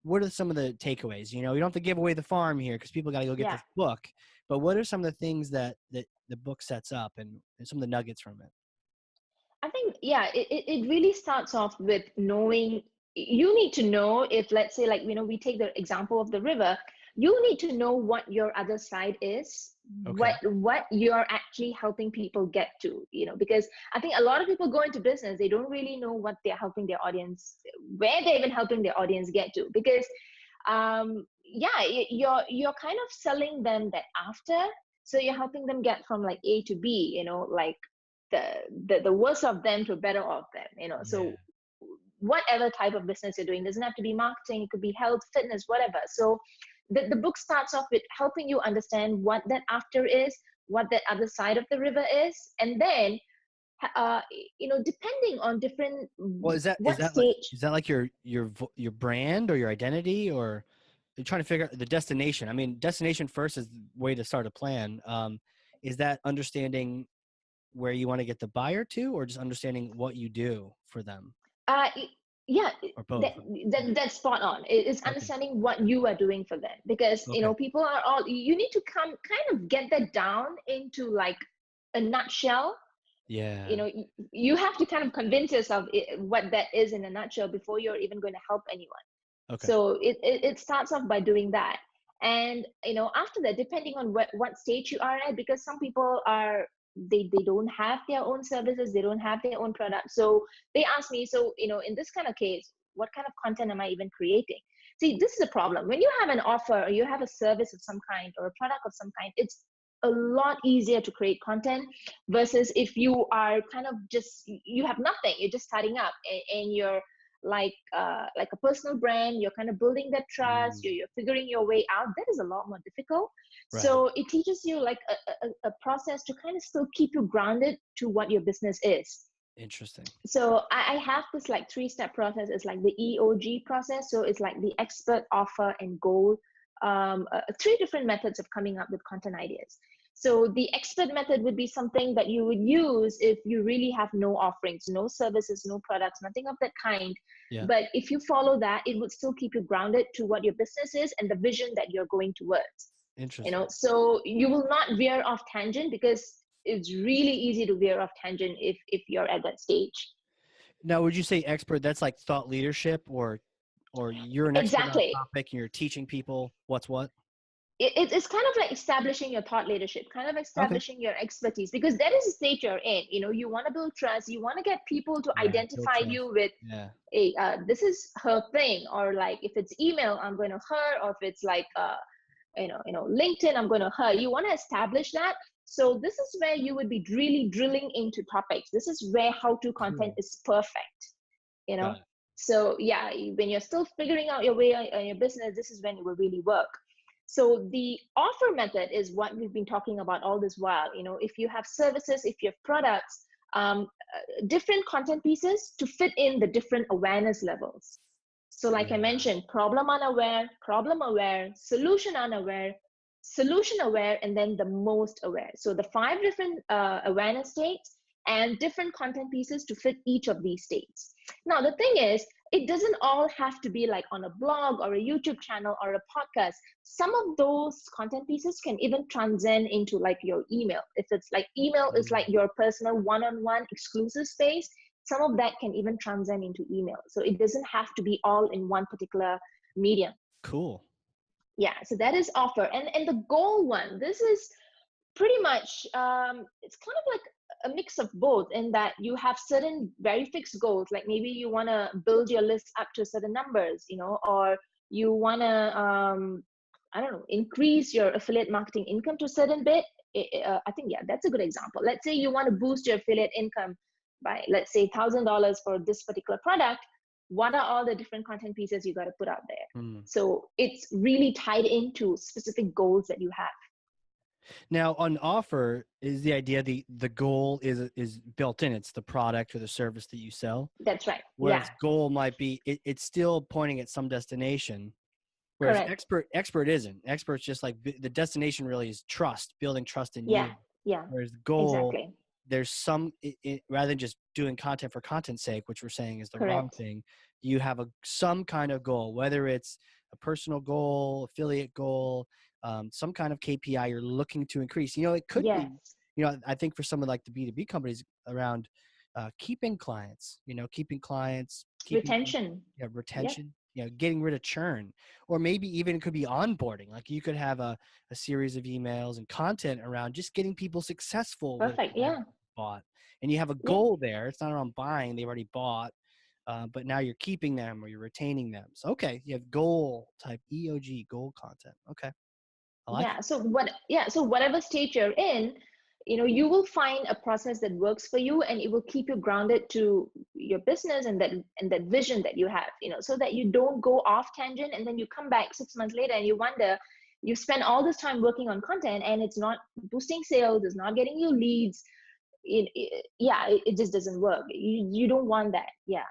What are some of the takeaways? You don't have to give away the farm here because people got to go get Yeah, this book. But what are some of the things that the book sets up, and some of the nuggets from it? I think, yeah, it really starts off with knowing. You need to know, if let's say, like, we take the example of the river, you need to know what your other side is, Okay. what you're actually helping people get to, because I think a lot of people go into business, they don't really know what they're helping their audience, where they're even helping their audience get to, because yeah, you're kind of selling them that after. So you're helping them get from like A to B, like the worst of them to better of them, Yeah. so whatever type of business you're doing, doesn't have to be marketing, it could be health, fitness, whatever. So the book starts off with helping you understand what that after is, what that other side of the river is, and then uh depending on different, Well, what stage. is that like your brand or your identity, or you're trying to figure out the destination? I mean, destination first is the way to start a plan. Is that understanding where you want to get the buyer to, or just understanding what you do for them, Uh, yeah, or both? that, that's spot on. It's Okay. understanding what you are doing for them, because Okay. people are all. You need to kind of get that down into like a nutshell. Yeah. You have to kind of convince yourself what that is in a nutshell before you're even going to help anyone. Okay. So it starts off by doing that, and after that, depending on what stage you are at, because some people are they don't have their own services, they don't have their own products. So they ask me, so in this kind of case, what kind of content am I even creating? See, this is a problem. When you have an offer or you have a service of some kind or a product of some kind, it's a lot easier to create content versus if you are kind of just, you have nothing, you're just starting up, and you're like a personal brand, you're kind of building that trust, Mm, you're figuring your way out. That is a lot more difficult. right. So it teaches you like a process to kind of still keep you grounded to what your business is. Interesting. So I have this like 3-step process. It's like the EOG process. So it's like the expert, offer, and goal. 3 different methods of coming up with content ideas. So the expert method would be something that you would use if you really have no offerings, no services, no products, nothing of that kind. Yeah. But if you follow that, it would still keep you grounded to what your business is and the vision that you're going towards. Interesting. So you will not veer off tangent, because it's really easy to veer off tangent if you're at that stage. Now, would you say expert, that's like thought leadership, or you're an expert on a Exactly. topic and you're teaching people what's what? It's kind of like establishing your thought leadership, kind of Okay. establishing your expertise, because that is the stage you're in. You want to build trust, you want to get people to Yeah. Build identify trust. you with, Yeah. hey, this is her thing, or like if it's email, I'm going to her, or if it's like LinkedIn, I'm going to her. You want to establish that. So this is where you would be really drilling into topics. This is where how-to content Cool. is perfect. you know Got it. so yeah, when you're still figuring out your way on your business, this is when it will really work. So the offer method is what we've been talking about all this while. If you have services, if you have products, different content pieces to fit in the different awareness levels. So like I Yeah. mentioned, problem aware, solution unaware, solution aware, and then the most aware. So the 5 different awareness states and different content pieces to fit each of these states. Now, the thing is, it doesn't all have to be like on a blog or a YouTube channel or a podcast. Some of those content pieces can even transcend into like your email. If it's like email is like Mm, your personal one-on-one exclusive space, some of that can even transcend into email. So it doesn't have to be all in one particular medium. cool. Yeah, so that is offer. And the goal one, this is pretty much, it's kind of like a mix of both, in that you have certain very fixed goals, like maybe you want to build your list up to certain numbers, or you want to I don't know, increase your affiliate marketing income to a certain bit. I think, yeah, that's a good example. Let's say you want to boost your affiliate income by, let's say, $1,000 for this particular product. What are all the different content pieces you got to put out there? Mm. So it's really tied into specific goals that you have. Now, on offer is the idea, the goal is built in. It's the product or the service that you sell. That's right. Yeah, Whereas goal might be it's still pointing at some destination. Whereas correct. expert isn't. Expert's just like the destination really is trust, building trust in Yeah, you. yeah, Whereas goal, exactly. there's some rather than just doing content for content's sake, which we're saying is the wrong Correct. thing. You have some kind of goal, whether it's a personal goal, affiliate goal, some kind of KPI you're looking to increase. It could be, Yes. I think for some of like the B2B companies around keeping clients, keeping Retention. Yep. retention, getting rid of churn, or maybe even it could be onboarding. Like you could have a series of emails and content around just getting people successful with Perfect. whatever Yeah. they bought. And you have a Yep. goal there. It's not around buying. They've already bought, but now you're keeping them or you're retaining them. So, okay, you have goal type EOG, goal content. Okay. I like it. Yeah. So whatever stage you're in, you will find a process that works for you, and it will keep you grounded to your business and that vision that you have, so that you don't go off tangent and then you come back 6 months later and you wonder, you spend all this time working on content and it's not boosting sales, it's not getting you leads. It just doesn't work. You don't want that. Yeah.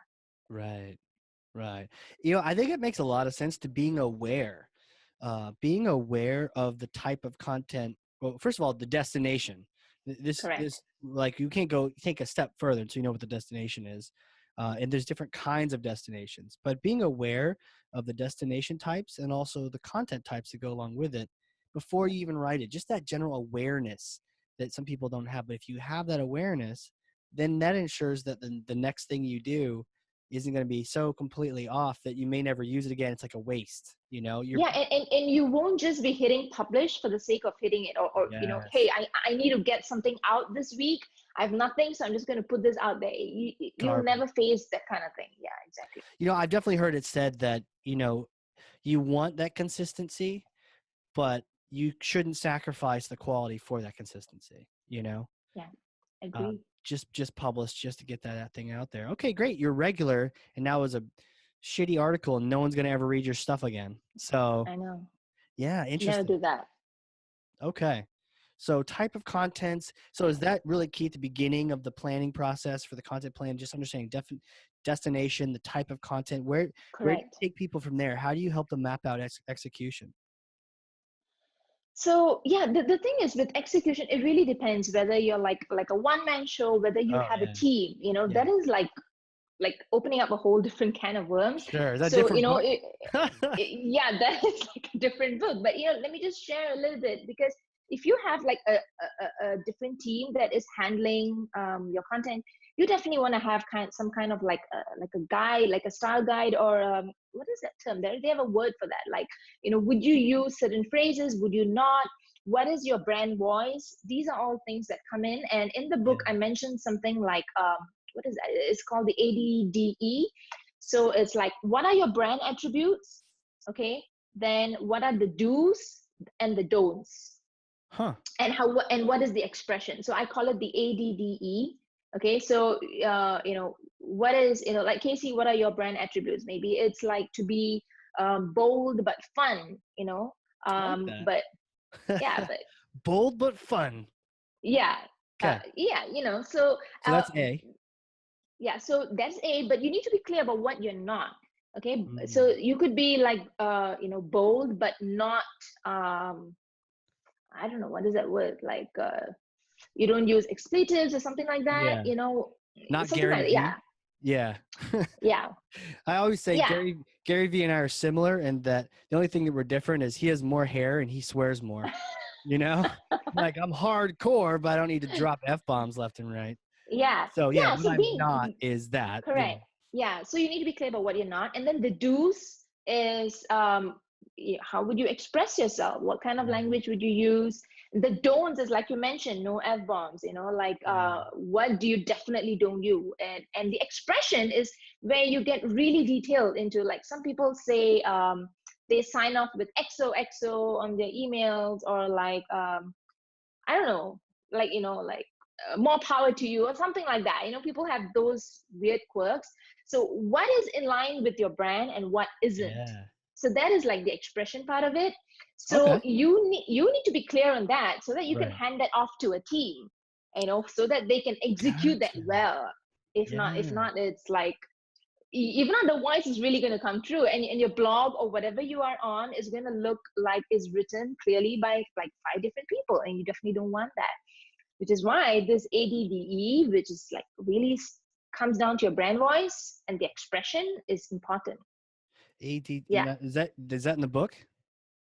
Right. Right. I think it makes a lot of sense to being aware of the type of content. Well, first of all, the destination. This Correct. like you can't go take a step further until you know what the destination is. And there's different kinds of destinations, but being aware of the destination types and also the content types that go along with it before you even write it, just that general awareness that some people don't have. But if you have that awareness, then that ensures that the next thing you do isn't going to be so completely off that you may never use it again. It's like a waste, you know? Yeah, and you won't just be hitting publish for the sake of hitting it, or hey, Yes, I need to get something out this week. I have nothing, so I'm just going to put this out there. You'll never garbage. face that kind of thing. Yeah, exactly. You know, I've definitely heard it said that, you know, you want that consistency, but you shouldn't sacrifice the quality for that consistency, you know? Yeah, Uh, agree. just publish just to get that thing out there. Okay, great. You're regular, and now is a shitty article, and no one's going to ever read your stuff again. So, I know. yeah, Never interesting. do that. Okay. So type of contents. So is that really key at the beginning of the planning process for the content plan? Just understanding destination, the type of content. Where do you Correct. take people from there? How do you help them map out execution? So yeah, the thing is with execution, it really depends whether you're like a one-man show, whether you Oh have a yeah, team. yeah. That is like opening up a whole different can of worms. Sure. Is that a So different book? yeah, that is like a different book. But let me just share a little bit, because if you have like a different team that is handling your content, you definitely want to have some kind of like a guide, like a style guide, or what is that term? They have a word for that. Like, would you use certain phrases? Would you not? What is your brand voice? These are all things that come in. And in the book, Yeah. I mentioned something like what is that? It's called the ADDE. So it's like, what are your brand attributes? Okay. Then what are the do's and the don'ts? Huh. And what is the expression? So I call it the ADDE. Okay. So, what is, like Casey, what are your brand attributes? Maybe it's like to be bold, but fun, I like that. but yeah, but Bold but fun. yeah, Okay. so, So that's A. yeah, so that's A, but you need to be clear about what you're not. Okay. So Mm. you could be like, bold, but not, I don't know, what is that word? Like, you don't use expletives or something like that, Yeah. Not something Gary like that. Yeah. V. Yeah. Yeah. I always say Yeah. Gary V and I are similar, and that the only thing that we're different is he has more hair and he swears more. You know, like I'm hardcore, but I don't need to drop f-bombs left and right. Yeah. So yeah, Yeah. what So I'm not being is that. Yeah. correct. Yeah. So you need to be clear about what you're not. And then the do's is, how would you express yourself? What kind of Mm, language would you use? The don'ts is like you mentioned, no F bombs, like, yeah. what do you definitely don't do? And the expression is where you get really detailed into, like, some people say, they sign off with XOXO on their emails, or like, I don't know, like, like, more power to you, or something like that. People have those weird quirks. So what is in line with your brand and what isn't? Yeah. So that is like the expression part of it. So Okay. you need to be clear on that, so that you can Right. hand that off to a team, so that they can execute that Gotcha. well. If not, it's like, if not, the voice is really going to come true, and your blog or whatever you are on is going to look like it's written clearly by like 5 different people, and you definitely don't want that. Which is why this ADDE, which is like really comes down to your brand voice and the expression, is important. AD. Yeah. Is that in the book?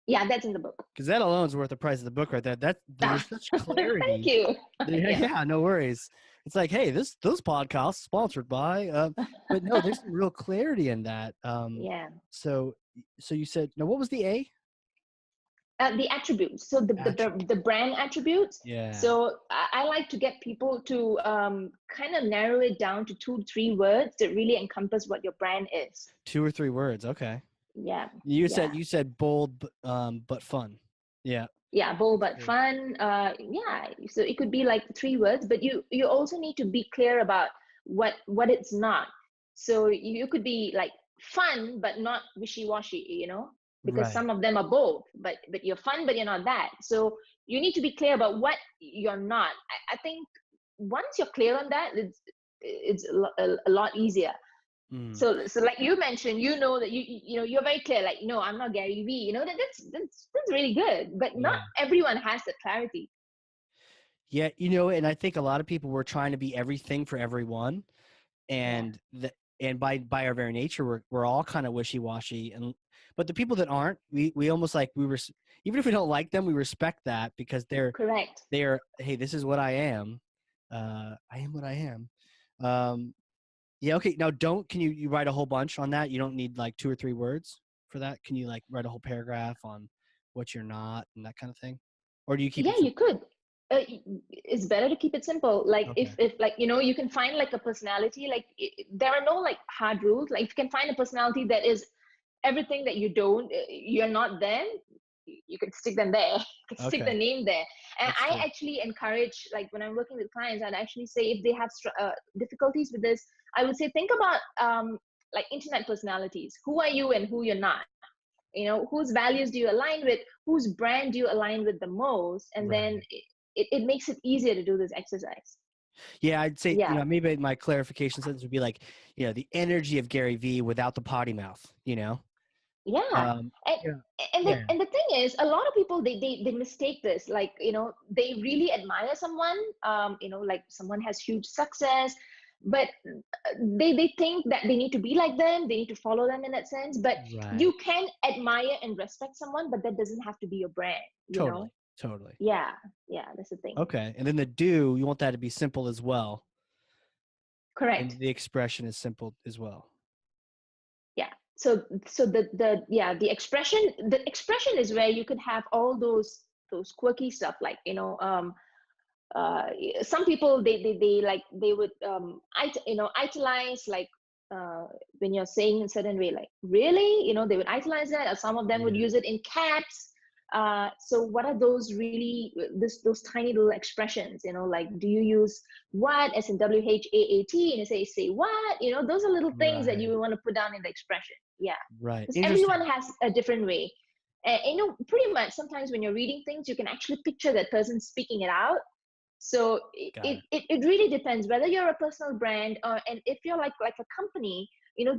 Yeah, that's in the book. Because that alone is worth the price of the book right there. Ah, There's such thank clarity. you. Yeah, Yeah. yeah, no worries. It's like, hey, those podcasts sponsored by, but no, there's some real clarity in that. Yeah. So so you said no. What was the A? The attributes, so the Attribute. brand attributes. Yeah, So I like to get people to kind of narrow it down to 2-3 words that really encompass what your brand is. 2 or 3 words. Okay. Yeah. You Yeah. said bold, but fun. Yeah. Yeah, bold but Sure. fun. Yeah, so it could be like 3 words, but you also need to be clear about what it's not. So you could be like fun but not wishy-washy, because Right. some of them are both, but you're fun but you're not that. So you need to be clear about what you're not. I think once you're clear on that, it's a lot easier. Mm. So like you mentioned, that you're very clear, like, no, I'm not Gary Vee, that's really good, but not Yeah. everyone has the clarity. Yeah. And I think a lot of people were trying to be everything for everyone, Yeah. and by our very nature, we're all kind of wishy washy, but the people that aren't, we almost like even if we don't like them, we respect that because Correct. they're hey, this is what I am. I am what I am. Um, Yeah. Okay. Now, can you write a whole bunch on that? You don't need like 2 or 3 words for that. Can you like write a whole paragraph on what you're not and that kind of thing? Or do you keep Yeah, it you simple? could. It's better to keep it simple. Like Okay. if like you can find like a personality. Like there are no like hard rules. Like if you can find a personality that is everything that you're not, then you can stick them there. You can stick the Okay. name there. And That's I true. actually encourage, like when I'm working with clients, I'd actually say if they have difficulties with this, I would say think about like internet personalities. Who are you and who you're not? Whose values do you align with, whose brand do you align with the most, and then Right. it makes it easier to do this exercise. Yeah, I'd say, Yeah, maybe my clarification sentence would be like, the energy of Gary Vee without the potty mouth, yeah. Um, and yeah. and the Yeah. and the thing is, a lot of people they mistake this. Like, they really admire someone, like someone has huge success, but they think that they need to be like them, they need to follow them in that sense. But Right. you can admire and respect someone, but that doesn't have to be your brand. Totally. Totally. Yeah, yeah, that's the thing. Okay. And then the do, you want that to be simple as well. And Correct. the expression is simple as well. Yeah. So the expression is where you could have all those quirky stuff, like, uh some people they like they would italize, like, uh when you're saying in a certain way, like, really, they would italize that, or some of them would Yeah. use it in caps. So what are those really, those tiny little expressions, like, do you use what as in WHAAT, and you say what, those are little things that Right. you want to put down in the expression. Yeah, Right. because everyone Interesting. has a different way. And pretty much sometimes when you're reading things, you can actually picture that person speaking it out. So Got it, it. it, it really depends whether you're a personal brand, or, and if you're like a company,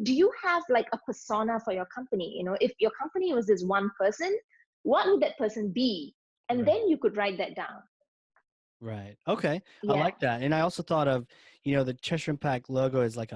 do you have like a persona for your company? If your company was this one person, what would that person be? And Right. then you could write that down. Right. Okay. I Yeah. like that. And I also thought of, the Cheshire Impact logo is like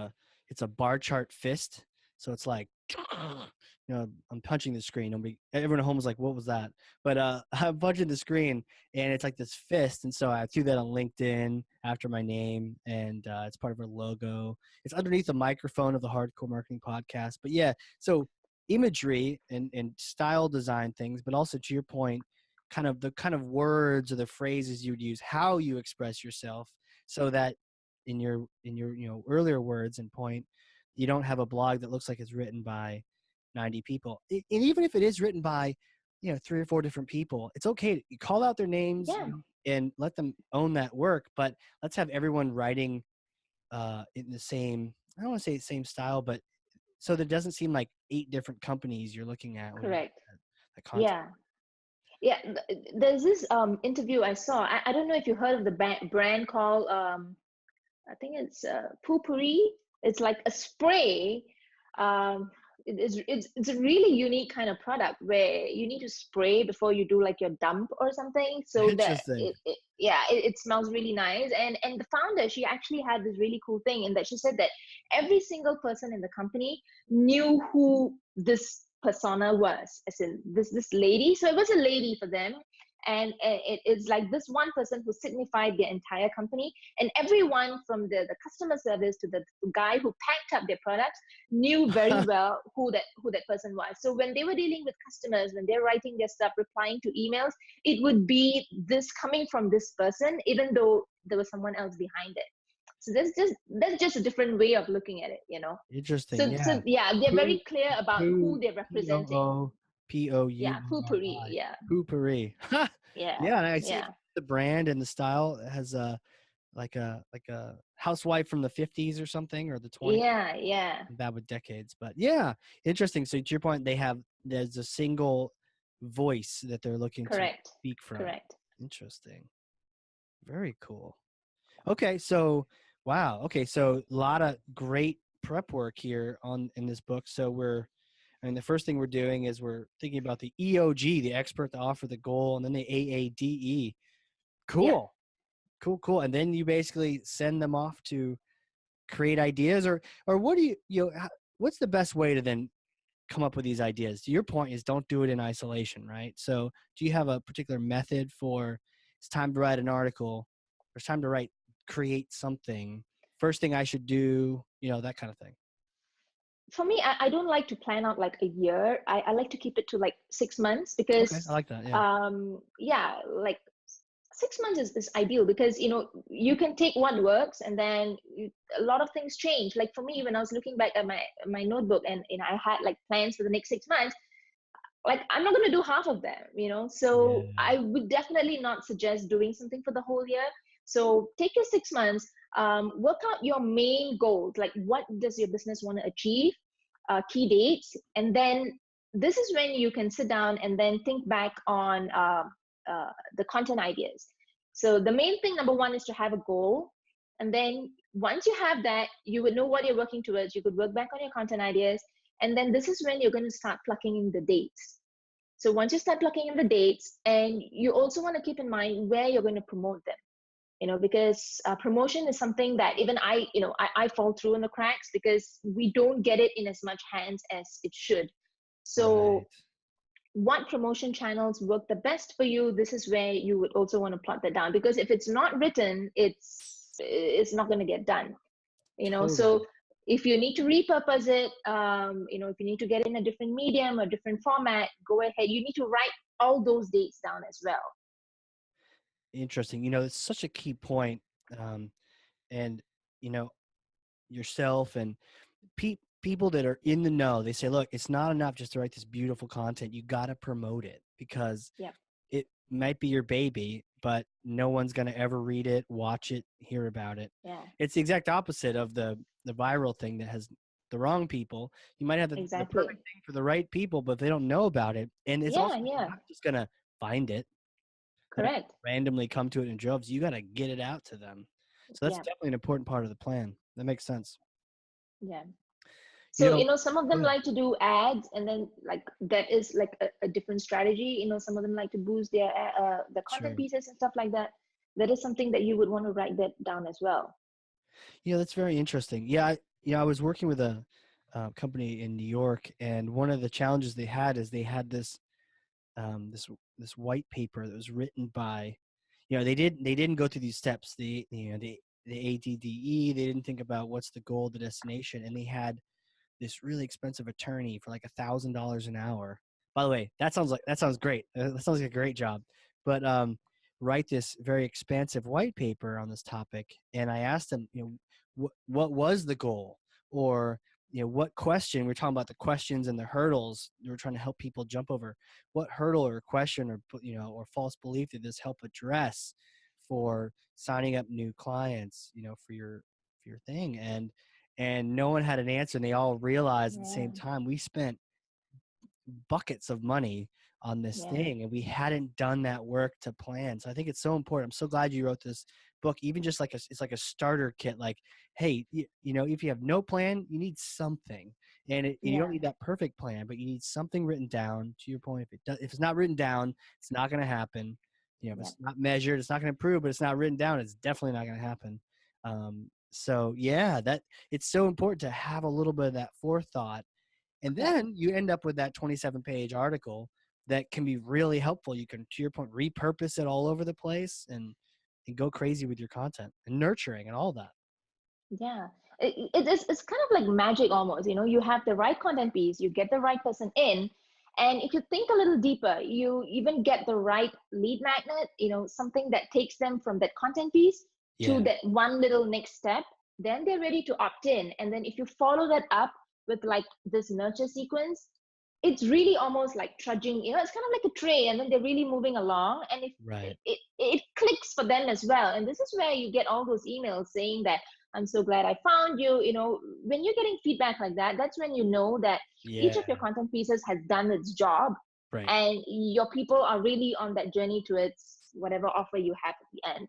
it's a bar chart fist. So it's like, I'm punching the screen. Everyone at home was like, what was that? But I'm punching the screen and it's like this fist. And so I threw that on LinkedIn after my name, and it's part of our logo. It's underneath the microphone of the Hardcore Marketing Podcast. But yeah, so imagery and style design things, but also to your point, the kind of words or the phrases you would use, how you express yourself, so that in your earlier words and point, you don't have a blog that looks like it's written by 90 people. And even if it is written by 3 or 4 different people, it's okay to call out their names Yeah. and let them own that work. But let's have everyone writing in the same, I don't want to say same style, but so that it doesn't seem like 8 different companies you're looking at when you Correct. the content. Yeah. Yeah. There's this interview I saw. I don't know if you heard of the brand called, I think it's Poopery. It's like a spray. Um, it's a really unique kind of product where you need to spray before you do like your dump or something, so that Interesting. it smells really nice. And the founder, she actually had this really cool thing in that she said that every single person in the company knew who this persona was, as in this lady. So it was a lady for them, and it's like this one person who signified the entire company, and everyone from the customer service to the guy who packed up their products knew very well who that person was. So when they were dealing with customers, when they're writing their stuff, replying to emails, it would be this coming from this person, even though there was someone else behind it. So that's just a different way of looking at it. Interesting. So Yeah. yeah, they're very Poo, clear about who poo, they're representing. Yeah, poopery. P-O-O-P-O-U-R-I. Yeah, Poopery. yeah, Yeah, and I see it. yeah, The brand and the style has like a housewife from the 50s or something, or the 20s. yeah, yeah. Bad with decades, but yeah, interesting. So to your point, there's a single voice that they're looking to Correct. speak from. Correct. Interesting. Very cool. Okay, so wow. Okay, so a lot of great prep work here in this book. So the first thing we're doing is we're thinking about the EOG, the expert, the offer, the goal, and then the AADE. Yeah. Cool, cool, cool. And then you basically send them off to create ideas, or what do what's the best way to then come up with these ideas? To your point is don't do it in isolation, right? So do you have a particular method for, it's time to write an article, or it's time to create something, first thing I should do, that kind of thing? For me, I don't like to plan out like a year. I like to keep it to like 6 months Okay, I because, like that. Yeah. yeah, like 6 months is ideal because, you can take what works and then a lot of things change. Like for me, when I was looking back at my notebook and, I had like plans for the next 6 months, like I'm not going to do half of them. So Yeah. I would definitely not suggest doing something for the whole year. So take your 6 months, work out your main goals, like what does your business want to achieve, key dates, and then this is when you can sit down and then think back on the content ideas. So the main thing, number one, is to have a goal. And then once you have that, you would know what you're working towards. You could work back on your content ideas. And then this is when you're going to start plugging in the dates. So once you start plugging in the dates, and you also want to keep in mind where you're going to promote them, because promotion is something that even I fall through in the cracks because we don't get it in as much hands as it should. Right. So what promotion channels work the best for you? This is where you would also want to plot that down, because if it's not written, it's not going to get done. Totally. So if you need to repurpose it, if you need to get in a different medium or different format, go ahead. You need to write all those dates down as well. Interesting. It's such a key point. Um, and, you know, yourself and people that are in the know, they say, look, it's not enough just to write this beautiful content. You got to promote it because Yeah. it might be your baby, but no one's going to ever read it, watch it, hear about it. Yeah. It's the exact opposite of the viral thing that has the wrong people. You might have the Exactly. perfect thing for the right people, but they don't know about it. And it's also, Yeah. you're Yeah. not just going to find it. They're not Correct. randomly come to it in droves. You got to get it out to them. So that's Yeah. definitely an important part of the plan. That makes sense. Yeah. You So, know, some of go them ahead. like to do ads, and then like that is like a different strategy. Some of them like to boost the content Sure. pieces and stuff like that. That is something that you would want to write that down as well. That's very interesting. I was working with a company in New York, and one of the challenges they had is they had this white paper that was written by, they didn't go through these steps. The ADDE, they didn't think about what's the goal, the destination, and they had this really expensive attorney for like $1,000 an hour. By the way, that sounds great. That sounds like a great job. But write this very expansive white paper on this topic, and I asked them, what was the goal, or what question. We're talking about the questions and the hurdles. We're trying to help people jump over. What hurdle or question or or false belief did this help address for signing up new clients? For your thing, and no one had an answer, and they all realized at the Yeah. same time we spent buckets of money on this Yeah. thing and we hadn't done that work to plan. So I think it's so important. I'm so glad you wrote this book, even just like it's like a starter kit. Like, hey, if you have no plan, you need something, and you don't Yeah. need that perfect plan, but you need something written down. To your point, if it's not written down, it's not going to happen. If Yeah. it's not measured, it's not going to improve, but it's not written down, it's definitely not going to happen. So yeah, that it's so important to have a little bit of that forethought, and Yeah. then you end up with that 27-page article that can be really helpful. You can, to your point, repurpose it all over the place and go crazy with your content and nurturing and all that. Yeah. It's kind of like magic almost. You have the right content piece, you get the right person in, and if you think a little deeper, you even get the right lead magnet, something that takes them from that content piece to Yeah. that one little next step. Then they're ready to opt in. And then if you follow that up with like this nurture sequence, it's really almost like trudging, it's kind of like a train, and then they're really moving along. And if Right. it clicks for them as well. And this is where you get all those emails saying that I'm so glad I found you. When you're getting feedback like that, that's when you know that each Yeah. of your content pieces has done its job, Right. and your people are really on that journey towards whatever offer you have at the end.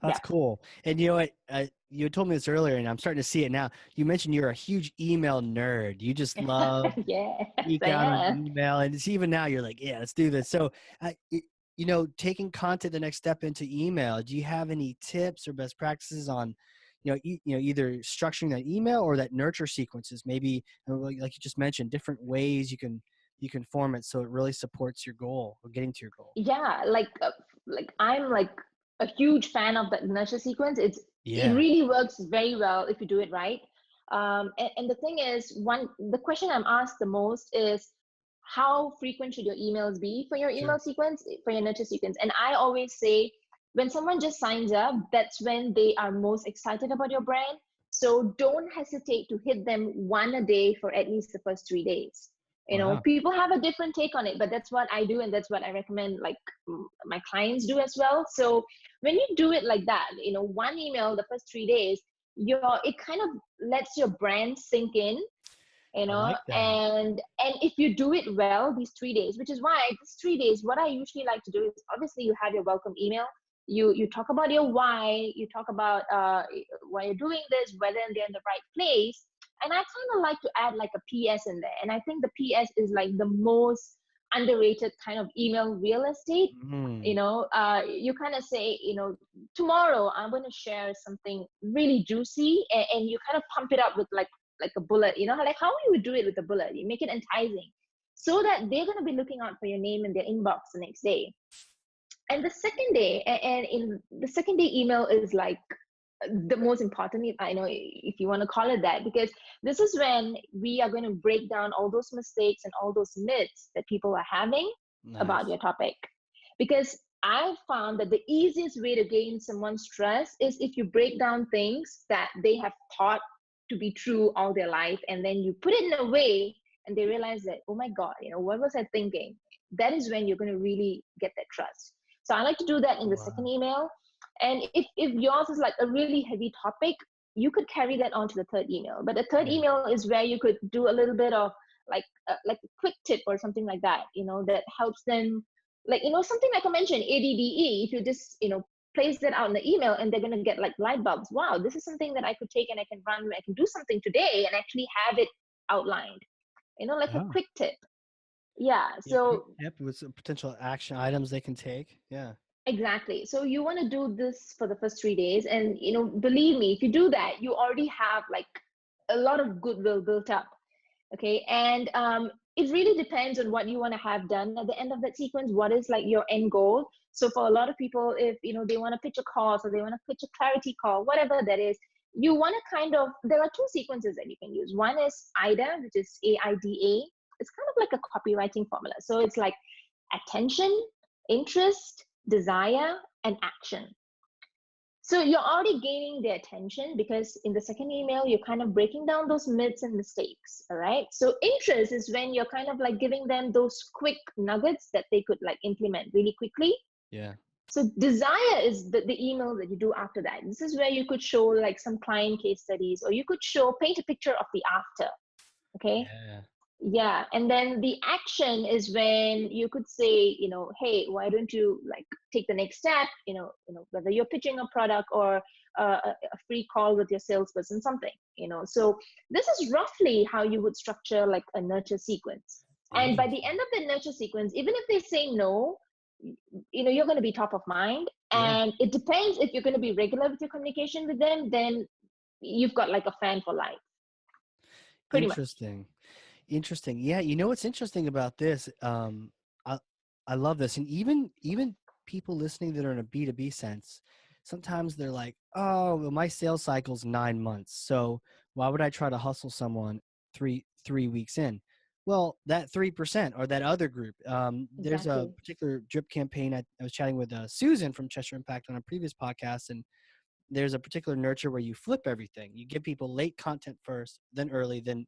That's Yeah. cool. And you know what? You told me this earlier, and I'm starting to see it now. You mentioned you're a huge email nerd. You just love Yes, geek I out on am. email, and it's even now you're like, yeah, let's do this. So, taking content the next step into email, do you have any tips or best practices on, either structuring that email or that nurture sequences? Maybe like you just mentioned, different ways you can form it so it really supports your goal or getting to your goal. Yeah, like I'm like a huge fan of the nurture sequence. It Yeah. really works very well if you do it right. And the thing is, the question I'm asked the most is, how frequent should your emails be for your email Sure. sequence, for your nurture sequence? And I always say, when someone just signs up, that's when they are most excited about your brand. So don't hesitate to hit them one a day for at least the first 3 days. Wow. People have a different take on it, but that's what I do, and that's what I recommend, like, my clients do as well. So when you do it like that, one email the first 3 days, it kind of lets your brand sink in, I like that. and if you do it well these 3 days, which is why these 3 days, what I usually like to do is, obviously, you have your welcome email. You talk about your why, you talk about why you're doing this, whether they're in the right place. And I kind of like to add like a PS in there, and I think the PS is like the most underrated kind of email real estate. Mm. You kind of say, tomorrow I'm going to share something really juicy, and you kind of pump it up with like a bullet, like how you would do it with a bullet. You make it enticing so that they're going to be looking out for your name in their inbox the next day. And the second day, and in the second day email is like the most important, I know, if you want to call it that, because this is when we are going to break down all those mistakes and all those myths that people are having about Nice. your topic. Because I've found that the easiest way to gain someone's trust is if you break down things that they have thought to be true all their life, and then you put it in a way and they realize that, oh my God, what was I thinking? That is when you're going to really get that trust. So I like to do that in the second Wow. email. And if yours is like a really heavy topic, you could carry that on to the third email. But the third Yeah. email is where you could do a little bit of like a quick tip or something like that, that helps them, like, something like I mentioned, ADDE. If you just, place that out in the email, and they're going to get like light bulbs. Wow, this is something that I could take and I can run, I can do something today and actually have it outlined, like a Yeah. quick tip. Yeah. Yeah. Quick So tip with some potential action items they can take. Yeah. exactly. So you want to do this for the first 3 days. And, believe me, if you do that, you already have like a lot of goodwill built up. Okay. And it really depends on what you want to have done at the end of that sequence. What is like your end goal? So for a lot of people, if, they want to pitch a course, or they want to pitch a clarity call, whatever that is, you want to there are two sequences that you can use. One is AIDA, which is AIDA. It's kind of like a copywriting formula. So it's like attention, interest, desire, and action. So you're already gaining their attention, because in the second email, you're kind of breaking down those myths and mistakes. All right. So interest is when you're kind of like giving them those quick nuggets that they could like implement really quickly. Yeah. So desire is the email that you do after that. This is where you could show like some client case studies, or you could paint a picture of the after. Okay. Yeah. Yeah. And then the action is when you could say, hey, why don't you like take the next step, whether you're pitching a product or a free call with your salesperson, something, so this is roughly how you would structure like a nurture sequence. And by the Interesting. end of the nurture sequence, even if they say no, you're going to be top of mind. Yeah. And it depends, if you're going to be regular with your communication with them, then you've got like a fan for life, pretty much. Interesting. Interesting. Yeah. You know what's interesting about this? I I love this, and even people listening that are in a B2B sense, sometimes they're like, "Oh, well, my sales cycle's 9 months, so why would I try to hustle someone three weeks in?" Well, that 3% or that other group. There's a Exactly. particular drip campaign. I was chatting with Susan from Cheshire Impact on a previous podcast, and there's a particular nurture where you flip everything. You give people late content first, then early, then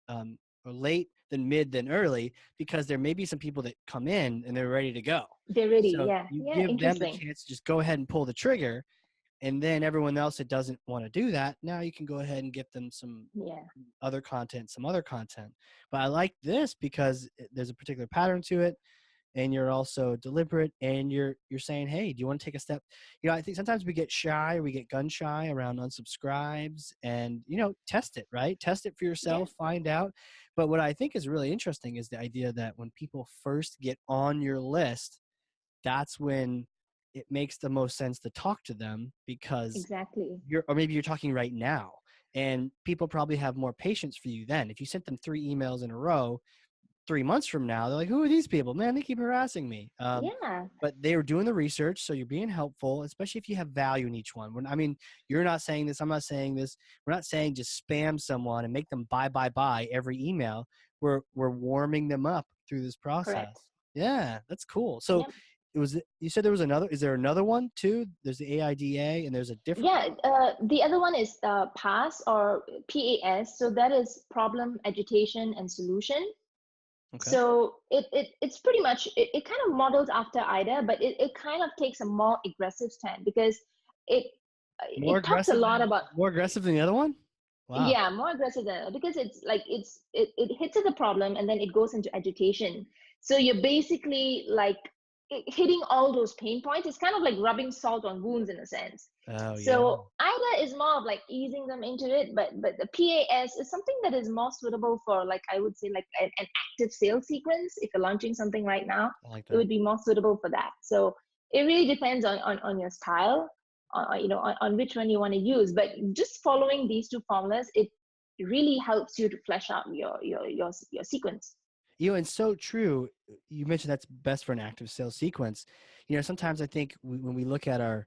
or late, then mid, then early, because there may be some people that come in and they're ready to go. They're ready. So Yeah. you Yeah. give them the Interesting. chance to just go ahead and pull the trigger, and then everyone else that doesn't want to do that, now you can go ahead and give them some Yeah. some other content. But I like this because there's a particular pattern to it, and you're also deliberate, and you're saying, hey, do you want to take a step? I think sometimes we get shy, or we get gun shy around unsubscribes, and test it, right? Test it for Yeah. yourself, find out. But what I think is really interesting is the idea that when people first get on your list, that's when it makes the most sense to talk to them, because Exactly. or maybe you're talking right now, and people probably have more patience for you then. If you sent them 3 emails in a row, 3 months from now, they're like, who are these people? Man, they keep harassing me. Yeah, But they were doing the research, so you're being helpful, especially if you have value in each one. I mean, you're not saying this, I'm not saying this. We're not saying just spam someone and make them buy every email. We're warming them up through this correct. process. Yeah, that's cool. So Yep. you said there was another, is there another one too? There's the AIDA and there's a different Yeah, one? the other one is PAS or PAS. So that is problem, agitation, and solution. Okay. So it's pretty much, it kind of models after IDA, but it kind of takes a more aggressive stand because it More it talks a aggressive lot than about, more aggressive than the other one? Wow. yeah, more aggressive than, because it's like it hits at the problem and then it goes into agitation. So you're basically like hitting all those pain points. It's kind of like rubbing salt on wounds in a sense. Oh yeah. So IDA is more of like easing them into it, but the PAS is something that is more suitable for, like, I would say, like an active sales sequence. If you're launching something right now, I like it that. would be more suitable for that. So it really depends on your style, on which one you want to use. But just following these two formulas, it really helps you to flesh out your sequence. And so true. You mentioned that's best for an active sales sequence. Sometimes I think when we look at our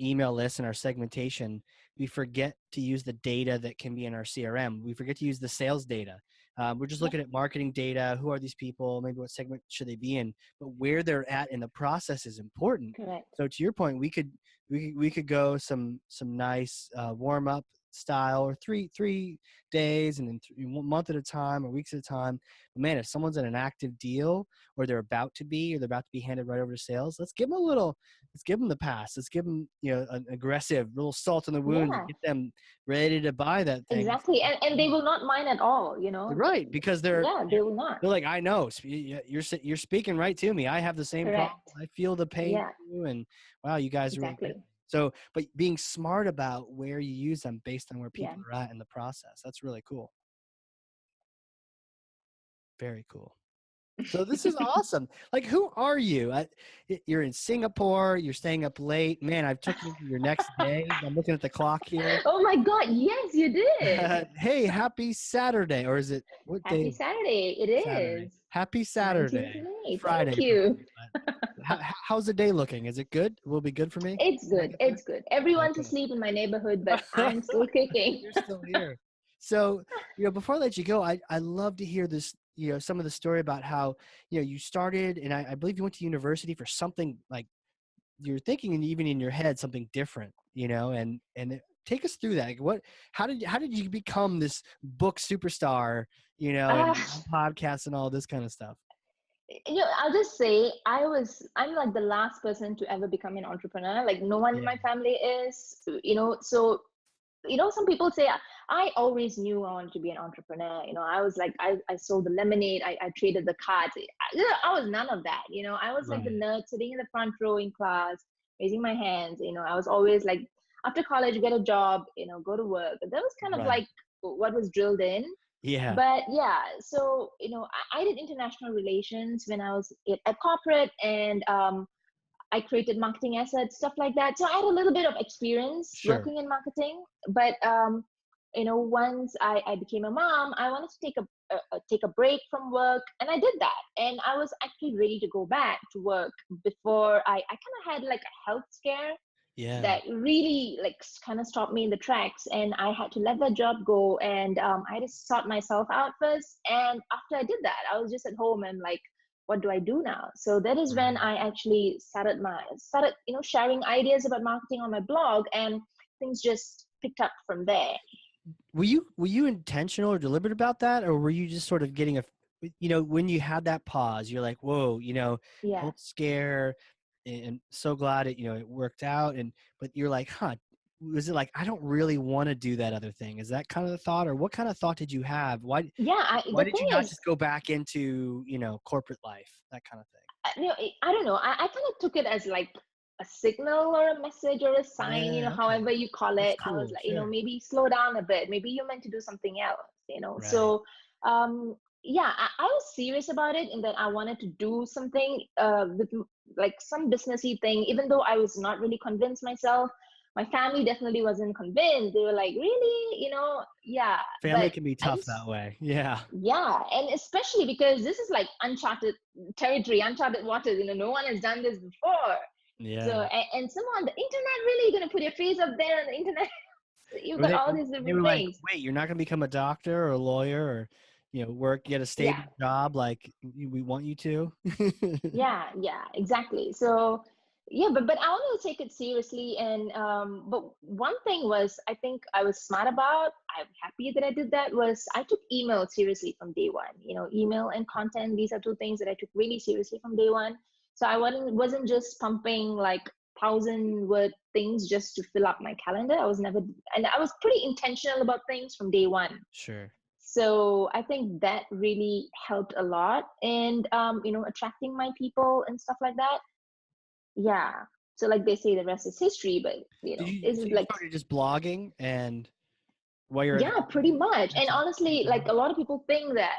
email list and our segmentation, we forget to use the data that can be in our CRM. We forget to use the sales data. We're just Yep, looking at marketing data. Who are these people? Maybe what segment should they be in? But where they're at in the process is important. correct. So to your point, we could go some nice warm up style, or three days, and then 1 month at a time or weeks at a time. But man, if someone's in an active deal, or they're about to be, or they're about to be handed right over to sales, let's give them the pass. Let's give them, an aggressive little salt in the wound and Yeah, get them ready to buy that thing. exactly. And they will not mind at all. Right, because Yeah, they will not. they're like, I know, you're speaking right to me. I have the same problem. Correct. I feel the pain Yeah, too, and wow, you guys really get exactly. me. So, but being smart about where you use them based on where Yeah. people are at in the process, that's really cool. Very cool. So this is awesome. Like, who are you? You're in Singapore. You're staying up late. Man, I've took you to your next day. I'm looking at the clock here. Oh my God, yes, you did. Hey, happy Saturday. Or is it what day Happy of Saturday. It Saturday? is. Happy 19th Saturday. May. Friday Thank for you. me. But how's the day looking? Is it good? Will it be good for me It's when I good. get there? It's good. Everyone's Okay. asleep in my neighborhood, but I'm still kicking. You're still here. So, before I let you go, I love to hear this, some of the story about how, you started, and I believe you went to university for something like you're thinking, and even in your head, something different, take us through that. Like, how did you become this book superstar, and Ah, on podcasts and all this kind of stuff? I'll just say I'm like the last person to ever become an entrepreneur. Like no one in Yeah. my family is, so some people say I always knew I wanted to be an entrepreneur. I was like, I sold the lemonade, I traded the cards. I was none of that. I was like the Right. nerd sitting in the front row in class, raising my hands. I was always like, after college, get a job, go to work. That was kind of Right. like what was drilled in. Yeah. But yeah, so I did international relations when I was at corporate, and I created marketing assets, stuff like that. So I had a little bit of experience Sure. working in marketing, but once I became a mom, I wanted to take a break from work, and I did that. And I was actually ready to go back to work before I kind of had like a health scare Yeah. that really like kind of stopped me in the tracks, and I had to let that job go. And I had to sort myself out first. And after I did that, I was just at home and like, what do I do now? So that is when Right. I actually started sharing ideas about marketing on my blog, and things just picked up from there. Were you intentional or deliberate about that, or were you just sort of getting when you had that pause, you're like, whoa, Yeah. health scare, and so glad it worked out, but you're like, huh, was it like, I don't really want to do that other thing? Is that kind of the thought, or what kind of thought did you have? Why Yeah, why the did thing you not is, just go back into corporate life, that kind of thing? I don't know. I kind of took it as like a signal or a message or a sign, Yeah. Okay. however you call That's it. I was cool. like, Sure. maybe slow down a bit. Maybe you're meant to do something else. Right. So, yeah, I was serious about it, in that I wanted to do something with like some businessy thing, even though I was not really convinced myself. My family definitely wasn't convinced. They were like, really? Yeah. Family But can be I tough that just, way. Yeah. yeah. And especially because this is like uncharted territory, uncharted waters. No one has done this before. Yeah. So, and someone, the internet, really going to put your face up there on the internet? You've Were got they, all these they different were like, things. wait, you're not going to become a doctor or a lawyer or, get a Yeah. stable job like we want you to? Yeah, exactly. So yeah, but I wanted to take it seriously. And but one thing was, I think I was smart about, I'm happy that I did that, was I took email seriously from day one. Email and content, these are two things that I took really seriously from day one. So I wasn't just pumping like 1,000-word things just to fill up my calendar. I was never, and I was pretty intentional about things from day one. Sure. So I think that really helped a lot. And attracting my people and stuff like that. Yeah. So like they say, the rest is history, but this So is you like, started just blogging and while you're at yeah, pretty home? much. And That's honestly, like, amazing. a lot of people think that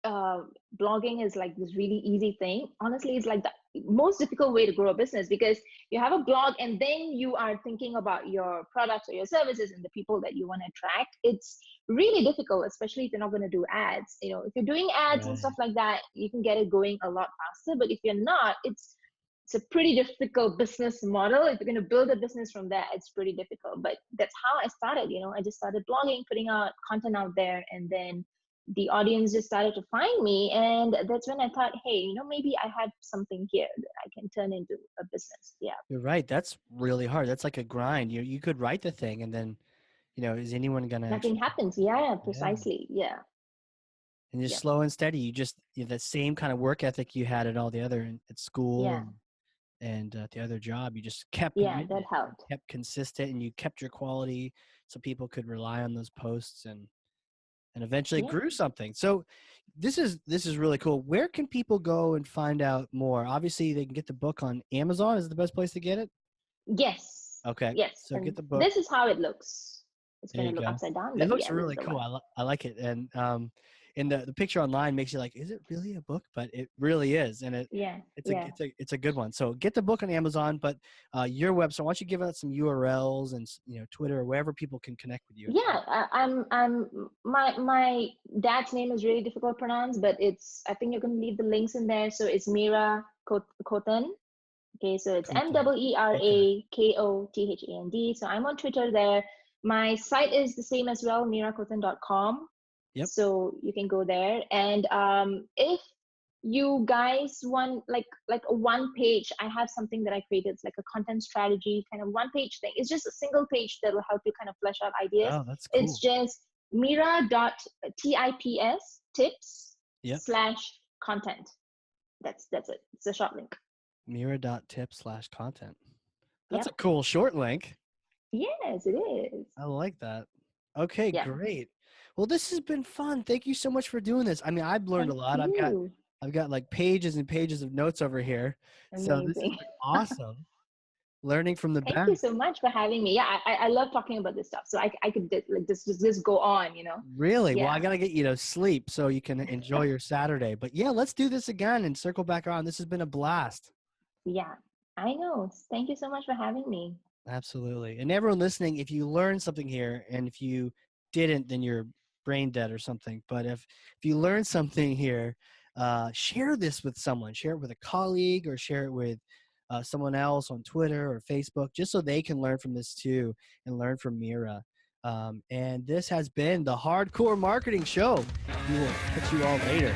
uh, blogging is like this really easy thing. Honestly, it's like the most difficult way to grow a business, because you have a blog and then you are thinking about your products or your services and the people that you want to attract. It's really difficult, especially if you're not going to do ads. If you're doing ads and stuff Right. like that, you can get it going a lot faster. But if you're not, it's a pretty difficult business model. If you're going to build a business from that, it's pretty difficult. But that's how I started. I just started blogging, putting out content out there, and then the audience just started to find me. And that's when I thought, hey, maybe I have something here that I can turn into a business. Yeah. You're right. That's really hard. That's like a grind. You could write the thing and then, is anyone going to Nothing actually? happens. Yeah, Yeah. precisely. Yeah. And just Yep. slow and steady. The same kind of work ethic you had at all the other at school Yeah. and the other job, you just kept Yeah, with that it. You helped. kept consistent and you kept your quality so people could rely on those posts and eventually Yeah. grew something. So this is really cool. Where can people go and find out more? Obviously, they can get the book on Amazon. Is it the best place to get it? Yes. Okay. Yes. So get And the book. this is how it looks. It's There going you to look go. upside down, It but looks yeah, this is really the cool. one. I like it. And the picture online makes you like, is it really a book? But it really is. And Yeah. it's a Yeah. it's a it's a good one. So get the book on Amazon, but your website, why don't you give out some URLs and Twitter or wherever people can connect with you and find Yeah, my dad's name is really difficult to pronounce, but I think you can leave the links in there. So it's Meera Kothand. Okay, so it's Kotan. Okay. Meerakothand. So I'm on Twitter there. My site is the same as well, meerakothand.com. Yep. So you can go there. And if you guys want like a one page, I have something that I created. It's like a content strategy kind of one page thing. It's just a single page that will help you kind of flesh out ideas. Oh, that's It's cool. just mira.tips tips Yep. slash content. That's it. It's a short link. Mira.tip/content. That's a Yep. cool short link. Yes, it is. I like that. Okay, Yeah. great. Well, this has been fun. Thank you so much for doing this. I mean, I've learned a Thank lot. you. I've got like pages and pages of notes over here. So this has Amazing. been awesome. Learning from the Thank you best. so much for having me. Yeah, I love talking about this stuff. So I could like just go on. Really? Well, I Yeah. got to get you to sleep so you can enjoy your Saturday. But yeah, let's do this again and circle back around. This has been a blast. Yeah. I know. Thank you so much for having me. Absolutely. And everyone listening, if you learned something here, and if you didn't, then you're brain dead or something. But if you learned something here, share this with someone. Share it with a colleague or share it with someone else on Twitter or Facebook, just so they can learn from this too and learn from Mira. And this has been the Hardcore Marketing Show. We will catch you all later.